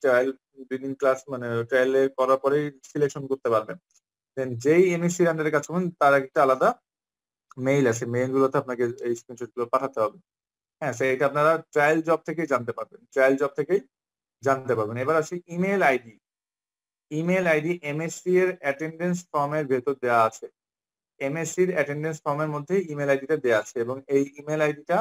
দুই দিন ক্লাস, মানে ট্রায়ালে করার পরেই সিলেকশন করতে পারবেন। দেন যেই এমএসসির আন্ডারে কাজ করবেন, তার একটা আলাদা মেইল আছে, মেইল গুলোতে আপনাকে এই স্ক্রিনশট গুলো পাঠাতে হবে। হ্যাঁ, এটা আপনারা ট্রায়াল জব থেকেই জানতে পারবেন। এবার আসি email ID. Email ID MSc এর অ্যাটেন্ডেন্স ফর্মের ভেতর দেওয়া আছে। এমএসসি এর অ্যাটেন্ডেন্স ফর্মের মধ্যে ইমেল আইডিটা দেওয়া আছে এবং এই ইমেল আইডিটা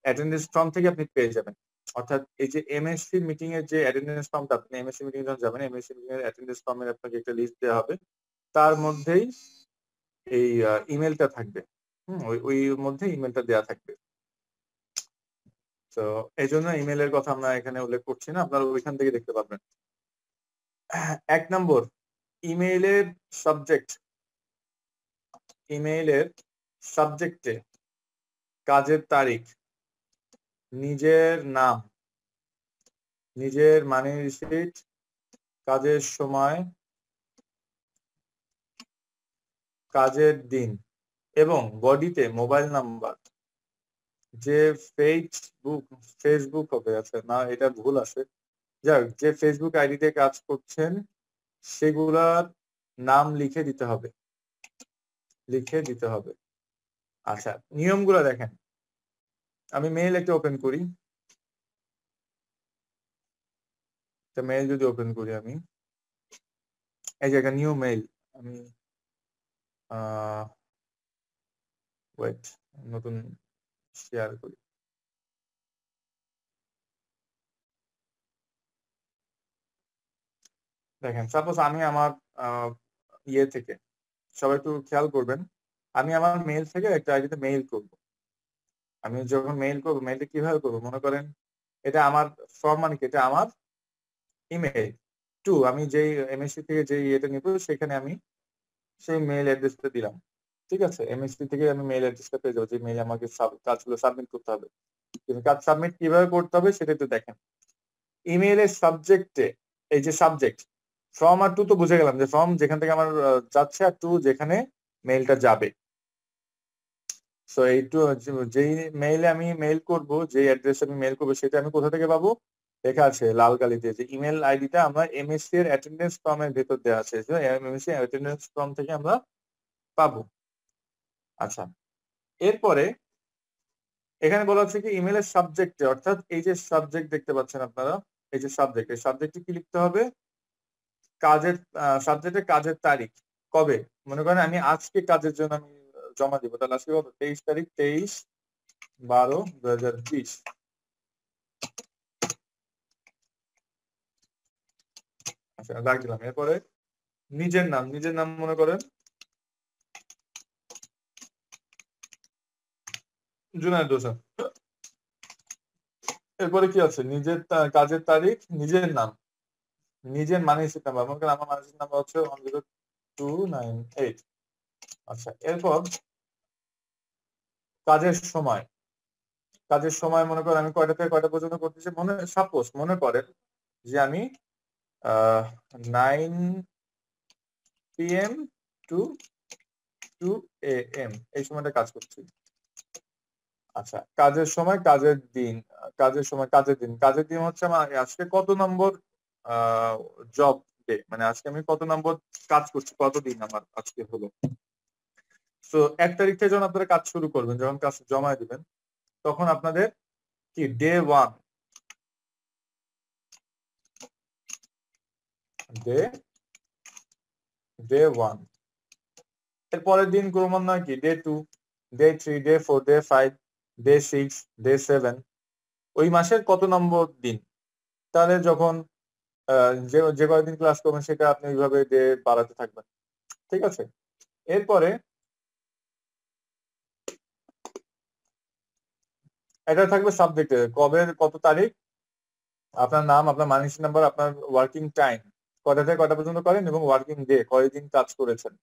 অ্যাটেন্ডেন্স ফর্ম থেকে আপনি পেয়ে যাবেন। অর্থাৎ এই যে এমএসসি মিটিং এর যে অ্যাটেন্ডেন্স ফর্মটা, আপনি এমএসসি মিটিং যখন যাবেন, এমএসসি মিটিং এর অ্যাটেন্ডেন্স ফর্মের আপনাকে একটা লিস্ট দেওয়া হবে, তার মধ্যেই এই ইমেলটা থাকবে। ওই মধ্যে ইমেলটা দেওয়া থাকবে। তো এই জন্য ইমেলের কথা আমরা এখানে উল্লেখ করছি না, আপনারা ওইখান থেকে দেখতে পাবেন। 1 নম্বর, ইমেইলের সাবজেক্ট, ইমেইলের সাবজেক্টে কাজের তারিখ, নিজের নাম, নিজের মানি রিসিট, কাজের সময়, কাজের দিন এবং বডিতে মোবাইল নাম্বার। যে ফেসবুক হবে, আছে না, এটা ভুল আছে, যাক, যে ফেসবুক আইডিতে কাজ করছেন সেগুলার নাম লিখে দিতে হবে, লিখে দিতে হবে। আচ্ছা, নিয়মগুলো দেখেন। আমি মেইল একটা ওপেন করি, মেইল যদি ওপেন করি আমি, এই যে একটা নিউ মেইল, আমি ওয়েট, নতুন শেয়ার করি। দেখেন, সাপোজ আমি আমার ইয়ে থেকে, সবাই একটু খেয়াল করবেন, আমি আমার মেইল থেকে একটা আইডিতে মেইল করব। আমি যখন মেইল করবো, মেইলটা কিভাবে করবো, মনে করেন এটা আমার ফর্ম, মানে কি, এটা আমার ইমেল টু, আমি যেই এমএসসি থেকে যে ইয়েটা নিব সেখানে আমি সেই মেইল অ্যাড্রেসটা দিলাম। ঠিক আছে, এমএসসি থেকে আমি মেইল অ্যাড্রেসটা পেয়ে যাবো, যে মেইলে আমাকে কাজগুলো সাবমিট করতে হবে। কিন্তু কাজ সাবমিট কিভাবে করতে হবে সেটা একটু দেখেন। ইমেইলের সাবজেক্টে, এই যে সাবজেক্ট, ফ্রম আর টু তো বুঝে গেলাম, যে ফ্রম যেখান থেকে আমার যাচ্ছে, আর টু যেখানে মেইলটা যাবে। সো এই টু, যেই মেইলে আমি মেইল করব, যে অ্যাড্রেসে আমি মেইল করবো, সেটা আমি কোথা থেকে পাবো? লেখা আছে লাল কালি দিয়ে, যে ইমেল আইডিটা আমরা এমএসসি এর অ্যাটেন্ডেন্স ফর্মের ভেতর দেওয়া আছে, এমএসসি অ্যাটেন্ডেন্স ফর্ম থেকে আমরা পাবো। আচ্ছা, এরপরে এখানে বলা হচ্ছে কি, ইমেলের সাবজেক্টে, অর্থাৎ এই যে সাবজেক্ট দেখতে পাচ্ছেন আপনারা, এই যে সাবজেক্ট, এই সাবজেক্টে কি লিখতে হবে? কাজের সাবজেক্টে কাজের তারিখ, কবে, মনে করেন আমি আজকে কাজের জন্য আমি জমা দিব, তাহলে আজকে কত, 23 তারিখ, 23/12/2020। আচ্ছা, রাখ দিলাম। এরপরে নিজের নাম, নিজের নাম মনে করেন জুনায়েদ হোসেন। এরপরে কি আছে? নিজের কাজের তারিখ, নিজের নাম, নিজের মানি রিসিট নাম্বার, মনে করেন আমার মানি রিসিট নাম্বার হচ্ছে 10298। আচ্ছা, এরপর কাজের সময়, কাজের সময় মনে করেন আমি কয়টা থেকে কয়টা পর্যন্ত করতেছি, সাপোজ মনে করেন যে আমি 9 PM টু 2 AM এই সময়টা কাজ করছি। আচ্ছা, কাজের সময়, কাজের দিন, কাজের সময়, কাজের দিন, কাজের দিন হচ্ছে আমার আজকে কত নম্বর জব ডে, মানে আজকে আমি কত নম্বর কাজ করছি, কতদিন আমার আজকে হলো। তো 1 তারিখ থেকে যখন আপনারা কাজ শুরু করবেন, যখন কাজ জমা দিবেন, তখন আপনাদের কি ডে 1, ডে ডে 1, এর পরের দিন ক্রমান্বয়ে কি day 2, day 3, day 4, day 5, day 6, day 7, ওই মাসের কত নম্বর দিন। তাহলে যখন যে যে কয়দিন ক্লাস করবেন সেটা আপনি এইভাবে ডে বাড়াতে থাকবেন। ঠিক আছে, এরপরে এটা থাকবে সাবজেক্টে, কবে, কত তারিখ, আপনার নাম, আপনার মানি নাম্বার, আপনার ওয়ার্কিং টাইম, কয়টা থেকে কয়টা পর্যন্ত করেন এবং ওয়ার্কিং ডে, কয়দিন কাজ করেছেন।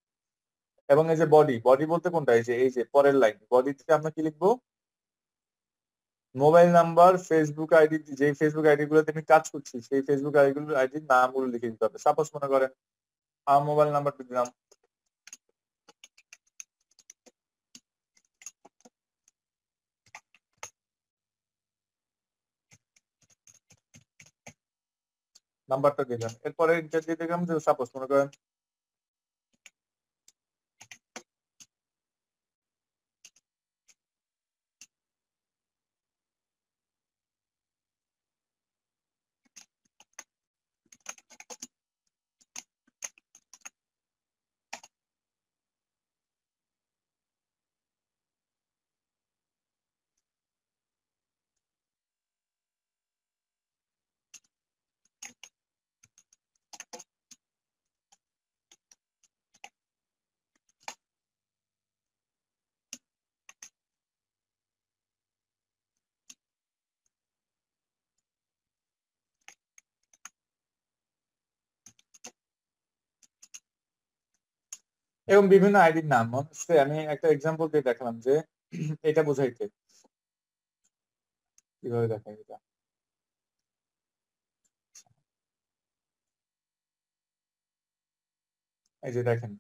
এবং এই যে বডি, বডি বলতে কোনটা, এই যে পরের লাইন, বডিতে আমরা কি লিখবো? মোবাইল নাম্বার, ফেসবুক আইডি, যে ফেসবুক আইডি গুলোতে আমি কাজ করছি সেই ফেসবুক আইডির নামগুলো লিখে দিতে হবে। সাপোজ মনে করেন আমার মোবাইল নাম্বারটা দিলাম, নাম্বারটা দিলাম, এরপরে ইন্টার দিয়ে দিলাম, যে সাপোজ মনে করেন এবং বিভিন্ন আইডির নাম হচ্ছে, আমি একটা এক্সাম্পল দিয়ে দেখলাম যে এটা বোঝাইতে কিভাবে দেখাই এটা। এই যে দেখেন,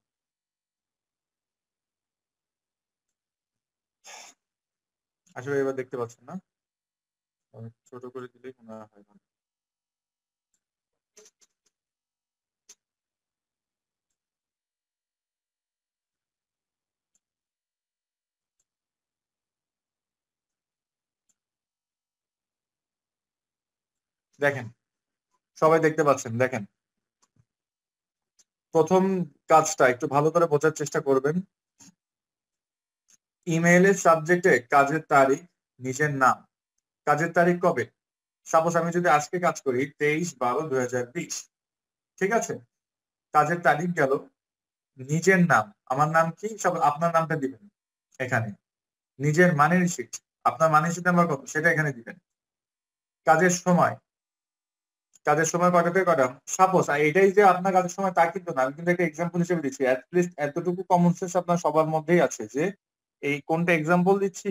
আসলে এবার দেখতে পাচ্ছেন না, ছোট করে দিলেই মনে হয় ভালো। দেখেন, সবাই দেখতে পাচ্ছেন, দেখেন প্রথম কাজটা একটু ভালো করে বোঝার চেষ্টা করবেন। ইমেইলের সাবজেক্টে কাজের তারিখ, নিজের নাম, কাজের তারিখ কবে, সাপোজ আমি যদি আজকে কাজ করি 23/12/2020, ঠিক আছে, কাজের তারিখ গেল, নিজের নাম, আমার নাম কি, সব আপনার নামটা দিবেন এখানে, নিজের মানের শিট, আপনার মানের শিট নাম্বার কত সেটা এখানে দিবেন, কাজের সময়, কাজের সময় কয়টা থেকে কয়টা, সাপোজ এটাই যে আপনার কাজের সময় তা কিন্তু না, আমি কিন্তু একটা এক্সাম্পল হিসেবে দিচ্ছি, অ্যাটলিস্ট এতটুকু কমন সেন্স আপনার সবার মধ্যেই আছে যে এই কোনটা এক্সাম্পল দিচ্ছি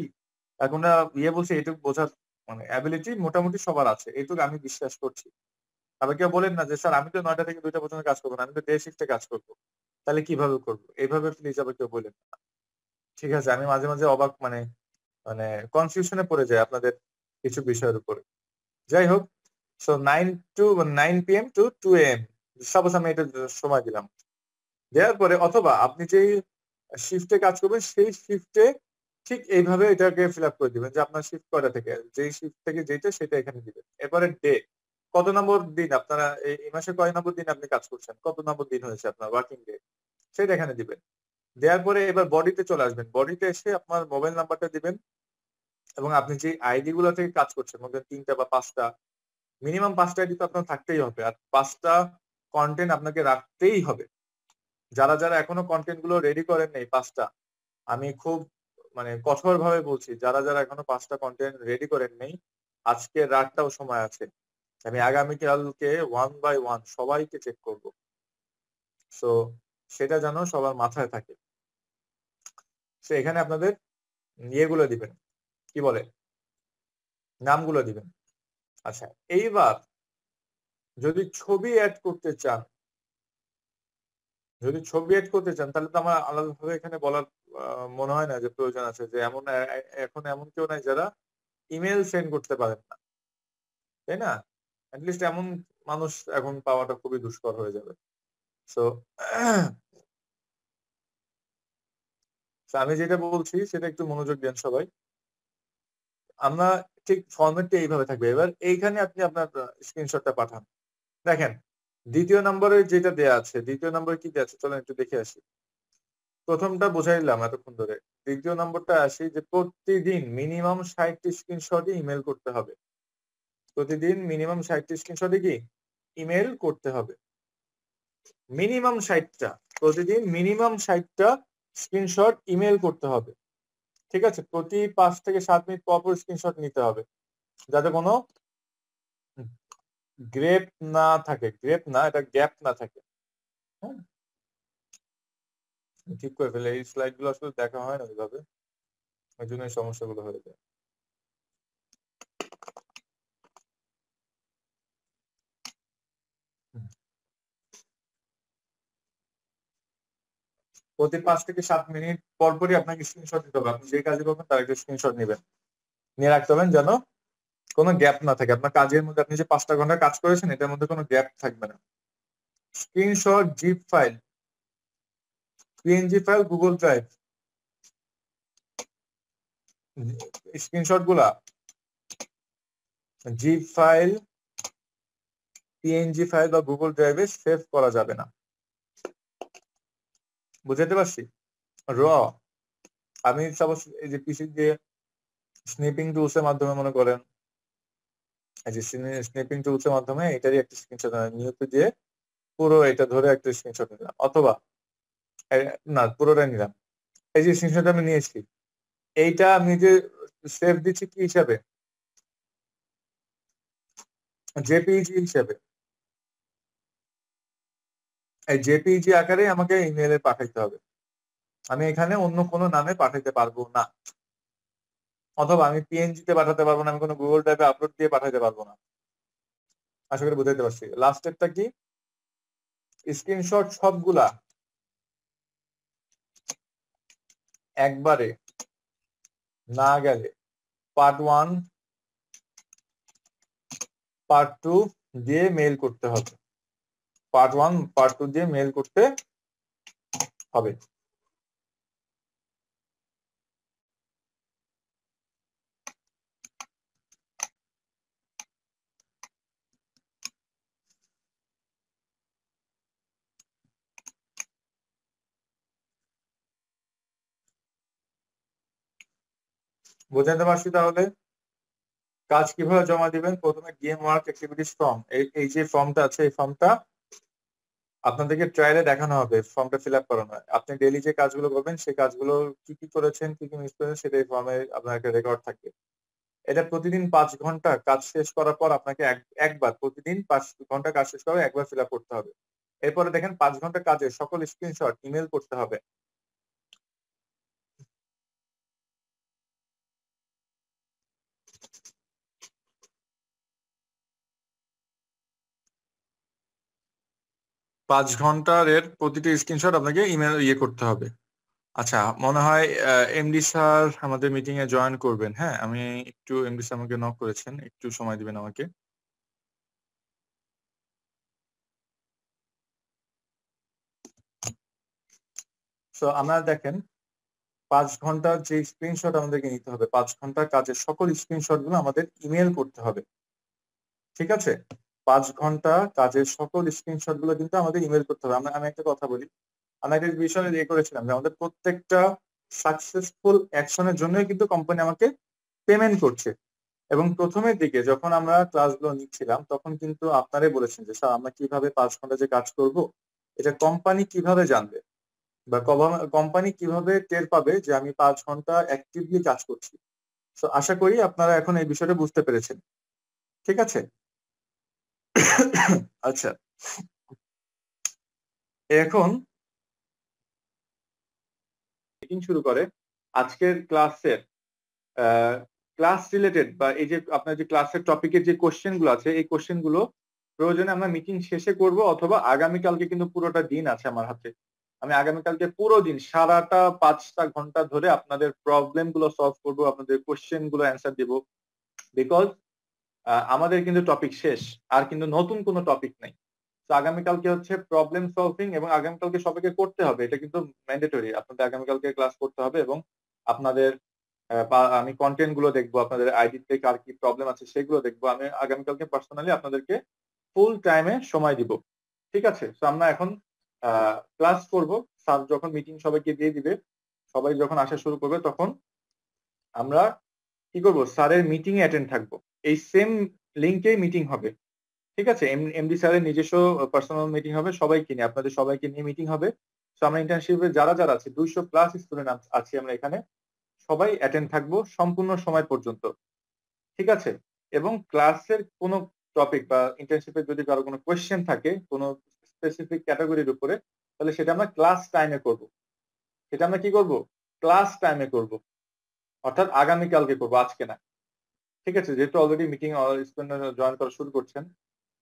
আর কোনটা ইয়ে বলছি, এইটুকু বোঝার মানে অ্যাবিলিটি মোটামুটি সবার আছে, এইটুকু আমি বিশ্বাস করছি। আবার কেউ বলেন না যে স্যার আমি তো 9টা থেকে 2টা পর্যন্ত কাজ করবো না, আমি তো ডে শিফটে কাজ করবো, তাহলে কিভাবে করবো, এইভাবে প্লিজ আবার কেউ বলেন না। ঠিক আছে, আমি মাঝে মাঝে অবাক মানে মানে কনফিউশনে পড়ে যায় আপনাদের কিছু বিষয়ের উপরে। যাই হোক, so 9 p.m. to 2 a.m. Suppose আমি এটা সময় দিলাম, দেওয়ার পরে অথবা আপনি যেই শিফটে কাজ করবেন সেই শিফটে ঠিক এইভাবে এটাকে ফিল আপ করে দিবেন যে আপনার শিফট কয়টা থেকে, যেই শিফট থেকে যেটা সেটা এখানে দিবেন। এরপরে ডে, কত নম্বর দিন আপনারা এই মাসে কয় নম্বর দিন আপনি কাজ করছেন, কত নম্বর দিন হয়েছে আপনার ওয়ার্কিং ডে, সেটা এখানে দিবেন। দেওয়ার পরে এবার বডিতে চলে আসবেন, বডিতে এসে আপনার মোবাইল নাম্বারটা দিবেন এবং আপনি যে আইডি গুলো থেকে কাজ করছেন, মনে করেন 3টা বা 5টা, মিনিমাম 5টা আইডি তো আপনার থাকতেই হবে, আর 5টা কন্টেন্ট আপনাকে রাখতেই হবে। যারা যারা এখনো কন্টেন্ট গুলো রেডি করেন নাই 5টা, আমি খুব মানে কঠোর ভাবে বলছি, যারা যারা এখনো 5টা কন্টেন্ট রেডি করেন নেই, আজকে রাতটাও সময় আছে, আমি আগামীকালকে 1 by 1 সবাইকে চেক করব। সো সেটা যেন সবার মাথায় থাকে। সো এখানে আপনাদের ইয়েগুলো দিবেন, কি বলে, নামগুলো দিবেন। আচ্ছা, এইবার যদি ছবি অ্যাড করতে চান, যদি ছবি অ্যাড করতে চান তাহলে তো আমার আলাদাভাবে এখানে বলার মনে হয় না যে প্রয়োজন আছে, যে এমন এখন এমন কেউ নাই যারা ইমেল সেন্ড করতে পারেন না, তাই না? অ্যাটলিস্ট এমন মানুষ এখন পাওয়াটা খুবই দুষ্কর হয়ে যাবে। সো আমি যেটা বলছি সেটা একটু মনোযোগ দেন সবাই। আমরা ঠিক ফরম্যাটটা এইভাবে থাকবে। এবার এইখানে আপনি আপনার স্ক্রিনশটটা পাঠান। দেখেন, দ্বিতীয় নম্বরে যেটা দেয়া আছে, দ্বিতীয় নম্বরে কি দেয়া আছে চলেন একটু দেখে আসি। প্রথমটা বোঝাইলাম এতক্ষণ ধরে। দ্বিতীয় নম্বরটা আসি যে প্রতিদিন মিনিমাম 60টি স্ক্রিনশটই ইমেল করতে হবে। প্রতিদিন মিনিমাম 60টি স্ক্রিনশটই কি ইমেল করতে হবে। মিনিমাম 60টা, প্রতিদিন মিনিমাম 60টা স্ক্রিনশট ইমেল করতে হবে। ঠিক আছে, প্রতি 5 থেকে 7 মিনিট পর পর স্ক্রিনশট নিতে হবে, যাতে কোনো গ্রেপ না থাকে, গ্রেপ না, এটা গ্যাপ না থাকে। হ্যাঁ, ঠিক করে ফেলে, এই স্লাইড গুলো আসলে দেখা হয় না ওইভাবে, ওই জন্য এই সমস্যাগুলো হয়ে যায়। প্রতি 5 থেকে 7 মিনিট পর পরই আপনাকে স্ক্রিনশট দিতে হবে, আপনি যে কাজে করবেন তার একটা স্ক্রিনশট নেবেন, নিয়ে রাখতে হবেন যেন কোনো গ্যাপ না থাকে, আপনার কাজের মধ্যে আপনি যে 5টা ঘন্টা কাজ করেছেন এটার মধ্যে কোনো গ্যাপ থাকবে না। Screenshot, zip file, PNG file, Google drive, screenshot গুলা জিপ ফাইল, পিএনজি ফাইল বা গুগল ড্রাইভে সেভ করা যাবে না। বুঝতে পারছি? র, আমি সাপোজ এই যে পিসি দিয়ে স্নিপিং টুলস এর মাধ্যমে মনে করেন, এই যে স্নিপিং টুলস এর মাধ্যমে এটারই একটা স্ক্রিনশট নিউতে দিয়ে পুরো এটা ধরে একটা স্ক্রিনশট নিলাম, অথবা না পুরোটাই নিলাম, এই যে স্ক্রিনশট আমি নিয়েছি, এইটা আমি যে সেভ দিচ্ছি কি হিসাবে, জেপিইজি হিসাবে, এই জেপিইজি আকারে আমাকে ইমেইলে পাঠাইতে হবে। আমি এখানে অন্য কোনো নামে পাঠাতে পারবো না, অথবা আমি পিএনজি তে পাঠাতে পারবো না, আমি কোনো গুগল ড্রাইভে আপলোড দিয়ে পাঠাতে পারবো না। আশা করি বুঝাইতে পারছি। লাস্টেরটা কি, স্ক্রিনশট সবগুলা একবারে না গেলে পার্ট 1 পার্ট 2 দিয়ে মেইল করতে হবে, পার্ট 1 পার্ট 2 দিয়ে মেইল করতে হবে। বুঝাতে পারছি তাহলে? কাজ কিভাবে জমা দিবেন, প্রথমে গেম ওয়ার্ক অ্যাক্টিভিটিস ফর্ম, এই যে ফর্মটা আছে এই ফর্মটা আপনাদেরকে ট্রায়ালে দেখানো হবে, ফর্মটা ফিল আপ করানো হয়। আপনি ডেইলি যে কাজগুলো করবেন সেই কাজগুলো কি কি করেছেন, কি কি মিস করেছেন, সেটা এই ফর্মে আপনার একটা রেকর্ড থাকবে। এটা প্রতিদিন 5 ঘন্টা কাজ শেষ করার পর আপনাকে একবার প্রতিদিন 5 ঘন্টা কাজ শেষ করে একবার ফিল আপ করতে হবে। এরপরে দেখেন 5 ঘন্টা কাজের সকল স্ক্রিনশট ইমেল করতে হবে। পাঁচ ঘন্টার এর প্রতিটি স্ক্রিনশট আপনাকে ইমেল করতে হবে। আচ্ছা, মনে হয় এমডি স্যার আমাদের মিটিং এ জয়েন করবেন। হ্যাঁ, আমি একটু, এমডি স্যার আমাকে নক করেছেন, একটু সময় দিবেন আমাকে। তো আমরা দেখেন 5 ঘন্টার যে স্ক্রিনশট আমাদেরকে নিতে হবে, 5 ঘন্টার কাজের সকল স্ক্রিনশট গুলো আমাদের ইমেল করতে হবে। ঠিক আছে, 5 ঘন্টা কাজের সকল স্ক্রিনশট গুলো কিন্তু আমাদের ইমেল করতে হবে। আমি একটা কথা বলি, আমরা একটা বিষয়ে করেছিলাম যে আমাদের প্রত্যেকটা সাকসেসফুল অ্যাকশনের জন্যই কিন্তু কোম্পানি আমাকে পেমেন্ট করছে। এবং প্রথমের দিকে যখন আমরা ক্লাসগুলো নিচ্ছিলাম তখন কিন্তু আপনারাই বলেছেন যে স্যার আমরা কিভাবে 5 ঘন্টা যে কাজ করব এটা কোম্পানি কিভাবে জানবে, বা কোম্পানি কিভাবে টের পাবে যে আমি 5 ঘন্টা অ্যাক্টিভলি কাজ করছি। তো আশা করি আপনারা এখন এই বিষয়টা বুঝতে পেরেছেন। ঠিক আছে। আচ্ছা, এখন মিটিং শুরু করে আজকের ক্লাসের ক্লাস রিলেটেড, বা এই যে আপনার যে ক্লাসের টপিকের যে কোশ্চেন গুলো আছে এই কোশ্চেন গুলো প্রয়োজনে আমরা মিটিং শেষে করব, অথবা আগামীকালকে কিন্তু পুরোটা দিন আছে আমার হাতে। আমি আগামীকালকে পুরো দিন সারাটা 5টা ঘন্টা ধরে আপনাদের প্রবলেম গুলো সলভ করবো, আপনাদের কোশ্চেন গুলো অ্যান্সার দিব। বিকজ আমাদের কিন্তু টপিক শেষ, আর কিন্তু নতুন কোনো টপিক নাই। তো আগামীকালকে হচ্ছে প্রবলেম সলভিং, এবং আগামীকালকে সবাইকে করতে হবে, এটা কিন্তু ম্যান্ডেটরি, আপনাদের আগামীকালকে ক্লাস করতে হবে। এবং আপনাদের আমি কন্টেন্ট গুলো দেখবো, আপনাদের আইডি থেকে আর কি প্রবলেম আছে সেগুলো দেখবো। আমি আগামীকালকে পার্সোনালি আপনাদেরকে ফুল টাইমে সময় দিব। ঠিক আছে, তো আমরা এখন ক্লাস করব। স্যার যখন মিটিং সবাইকে দিয়ে দিবে, সবাই যখন আসা শুরু করবে, তখন আমরা কি করব, স্যারের মিটিং এ অ্যাটেন্ড থাকবো। এই সেম লিংকে মিটিং হবে। ঠিক আছে, এমডি স্যারের নিজস্ব পার্সোনাল মিটিং হবে, সবাইকে নিয়ে, আপনাদের সবাইকে নিয়ে মিটিং হবে। তো আমরা ইন্টার্নশিপে যারা যারা আছে 200+ স্টুডেন্ট আছি আমরা এখানে, সবাই অ্যাটেন্ড থাকবো সম্পূর্ণ সময় পর্যন্ত। ঠিক আছে, এবং ক্লাসের কোনো টপিক বা ইন্টার্নশিপে যদি কারো কোনো কোয়েশ্চেন থাকে কোনো স্পেসিফিক ক্যাটাগরির উপরে, তাহলে সেটা আমরা ক্লাস টাইমে করব। সেটা আমরা কি করব, ক্লাস টাইমে করব, অর্থাৎ আগামীকালকে করব, আজকে না। ঠিক আছে, যেহেতু অলরেডি মিটিং স্টুডেন্ট জয়েন করা শুরু করছেন,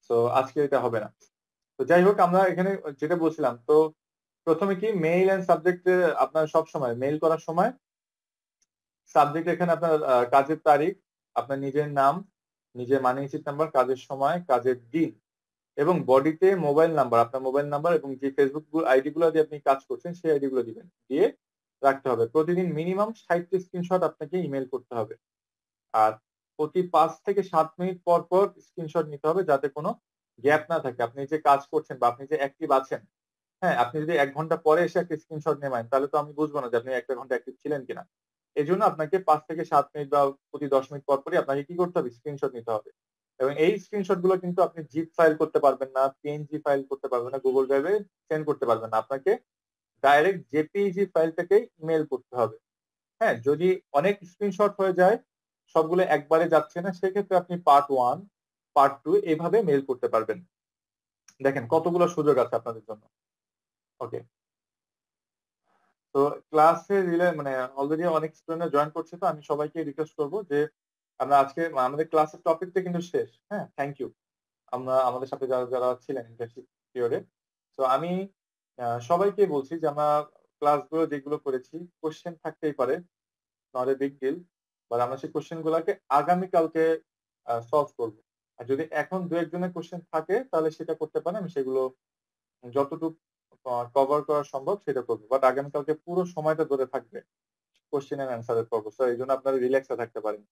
তো আজকে এটা হবে না। তো যাই হোক, আমরা এখানে যেটা বলছিলাম, তো প্রথমে কি মেইল এন্ড সাবজেক্টে আপনার সব সময় মেইল করার সময় সাবজেক্ট এখানে আপনার কাজের তারিখ, আপনার নিজের নাম, নিজের মানি রিসিট নাম্বার, কাজের সময়, কাজের দিন, এবং বডিতে মোবাইল নাম্বার, আপনার মোবাইল নাম্বার এবং যে ফেসবুক আইডি গুলো দিয়ে আপনি কাজ করছেন সেই আইডি গুলো দিবেন, দিয়ে রাখতে হবে। প্রতিদিন মিনিমাম 60টি স্ক্রিনশট আপনাকে ইমেল করতে হবে। আর প্রতি 5 থেকে 7 মিনিট পর পর স্ক্রিনশট নিতে হবে, যাতে কোনো গ্যাপ না থাকে। আপনি যে কাজ করছেন বা আপনি যে অ্যাক্টিভ আছেন, হ্যাঁ, আপনি যদি 1 ঘন্টা পরে এসে একটা স্ক্রিনশট নেবেন, তাহলে তো আমি বুঝবো না যে আপনি 1 ঘন্টা অ্যাক্টিভ ছিলেন কিনা। এই জন্য আপনাকে 5 থেকে 7 মিনিট বা প্রতি 10 মিনিট পর পরই আপনাকে কি করতে হবে, স্ক্রিনশট নিতে হবে। এবং এই স্ক্রিনশট গুলো কিন্তু আপনি জিপ ফাইল করতে পারবেন না, পিএনজি ফাইল করতে পারবেন না, গুগল ড্রাইভে সেন্ড করতে পারবেন না। আপনাকে ডাইরেক্ট জেপিইজি ফাইল থেকে ইমেল করতে হবে। হ্যাঁ, যদি অনেক স্ক্রিনশট হয়ে যায়, সবগুলো একবারে যাচ্ছে না, সেক্ষেত্রে আপনি পার্ট 1 পার্ট 2 এভাবে মেল করতে পারবেন। দেখেন কতগুলো সুযোগ আছে আপনাদের জন্য। ওকে, তো ক্লাসে মানে অলরেডি অনেক স্টুডেন্টরা জয়েন করছে, তো আমি সবাইকে রিকোয়েস্ট করব যে আমরা আজকে আমাদের ক্লাসের টপিকটা কিন্তু শেষ। হ্যাঁ? Thank you. আমাদের সাথে যারা ছিলেন ইন্টার্নশিপ পিরিয়ডে। তো আমি সবাইকে বলছি যে আমরা ক্লাসগুলো যেগুলো করেছি কোয়েশ্চেন থাকতেই পারে। Not a big deal. But আমরা সেই কোয়েশ্চেন গুলাকে আগামীকালকে সলভ করব। আর যদি এখন ২-১ জনের কোয়েশ্চেন থাকে তাহলে সেটা করতে পারেন। আমি সেগুলো যতটুক কভার করা সম্ভব সেটা করব। বাট আগামীকালকে পুরো সময়টা ধরে থাকবে কোয়েশ্চেন অ্যান্ড অ্যান্সার এর পর্ব। সো এইজন্য আপনারা রিল্যাক্স এ থাকতে পারেন।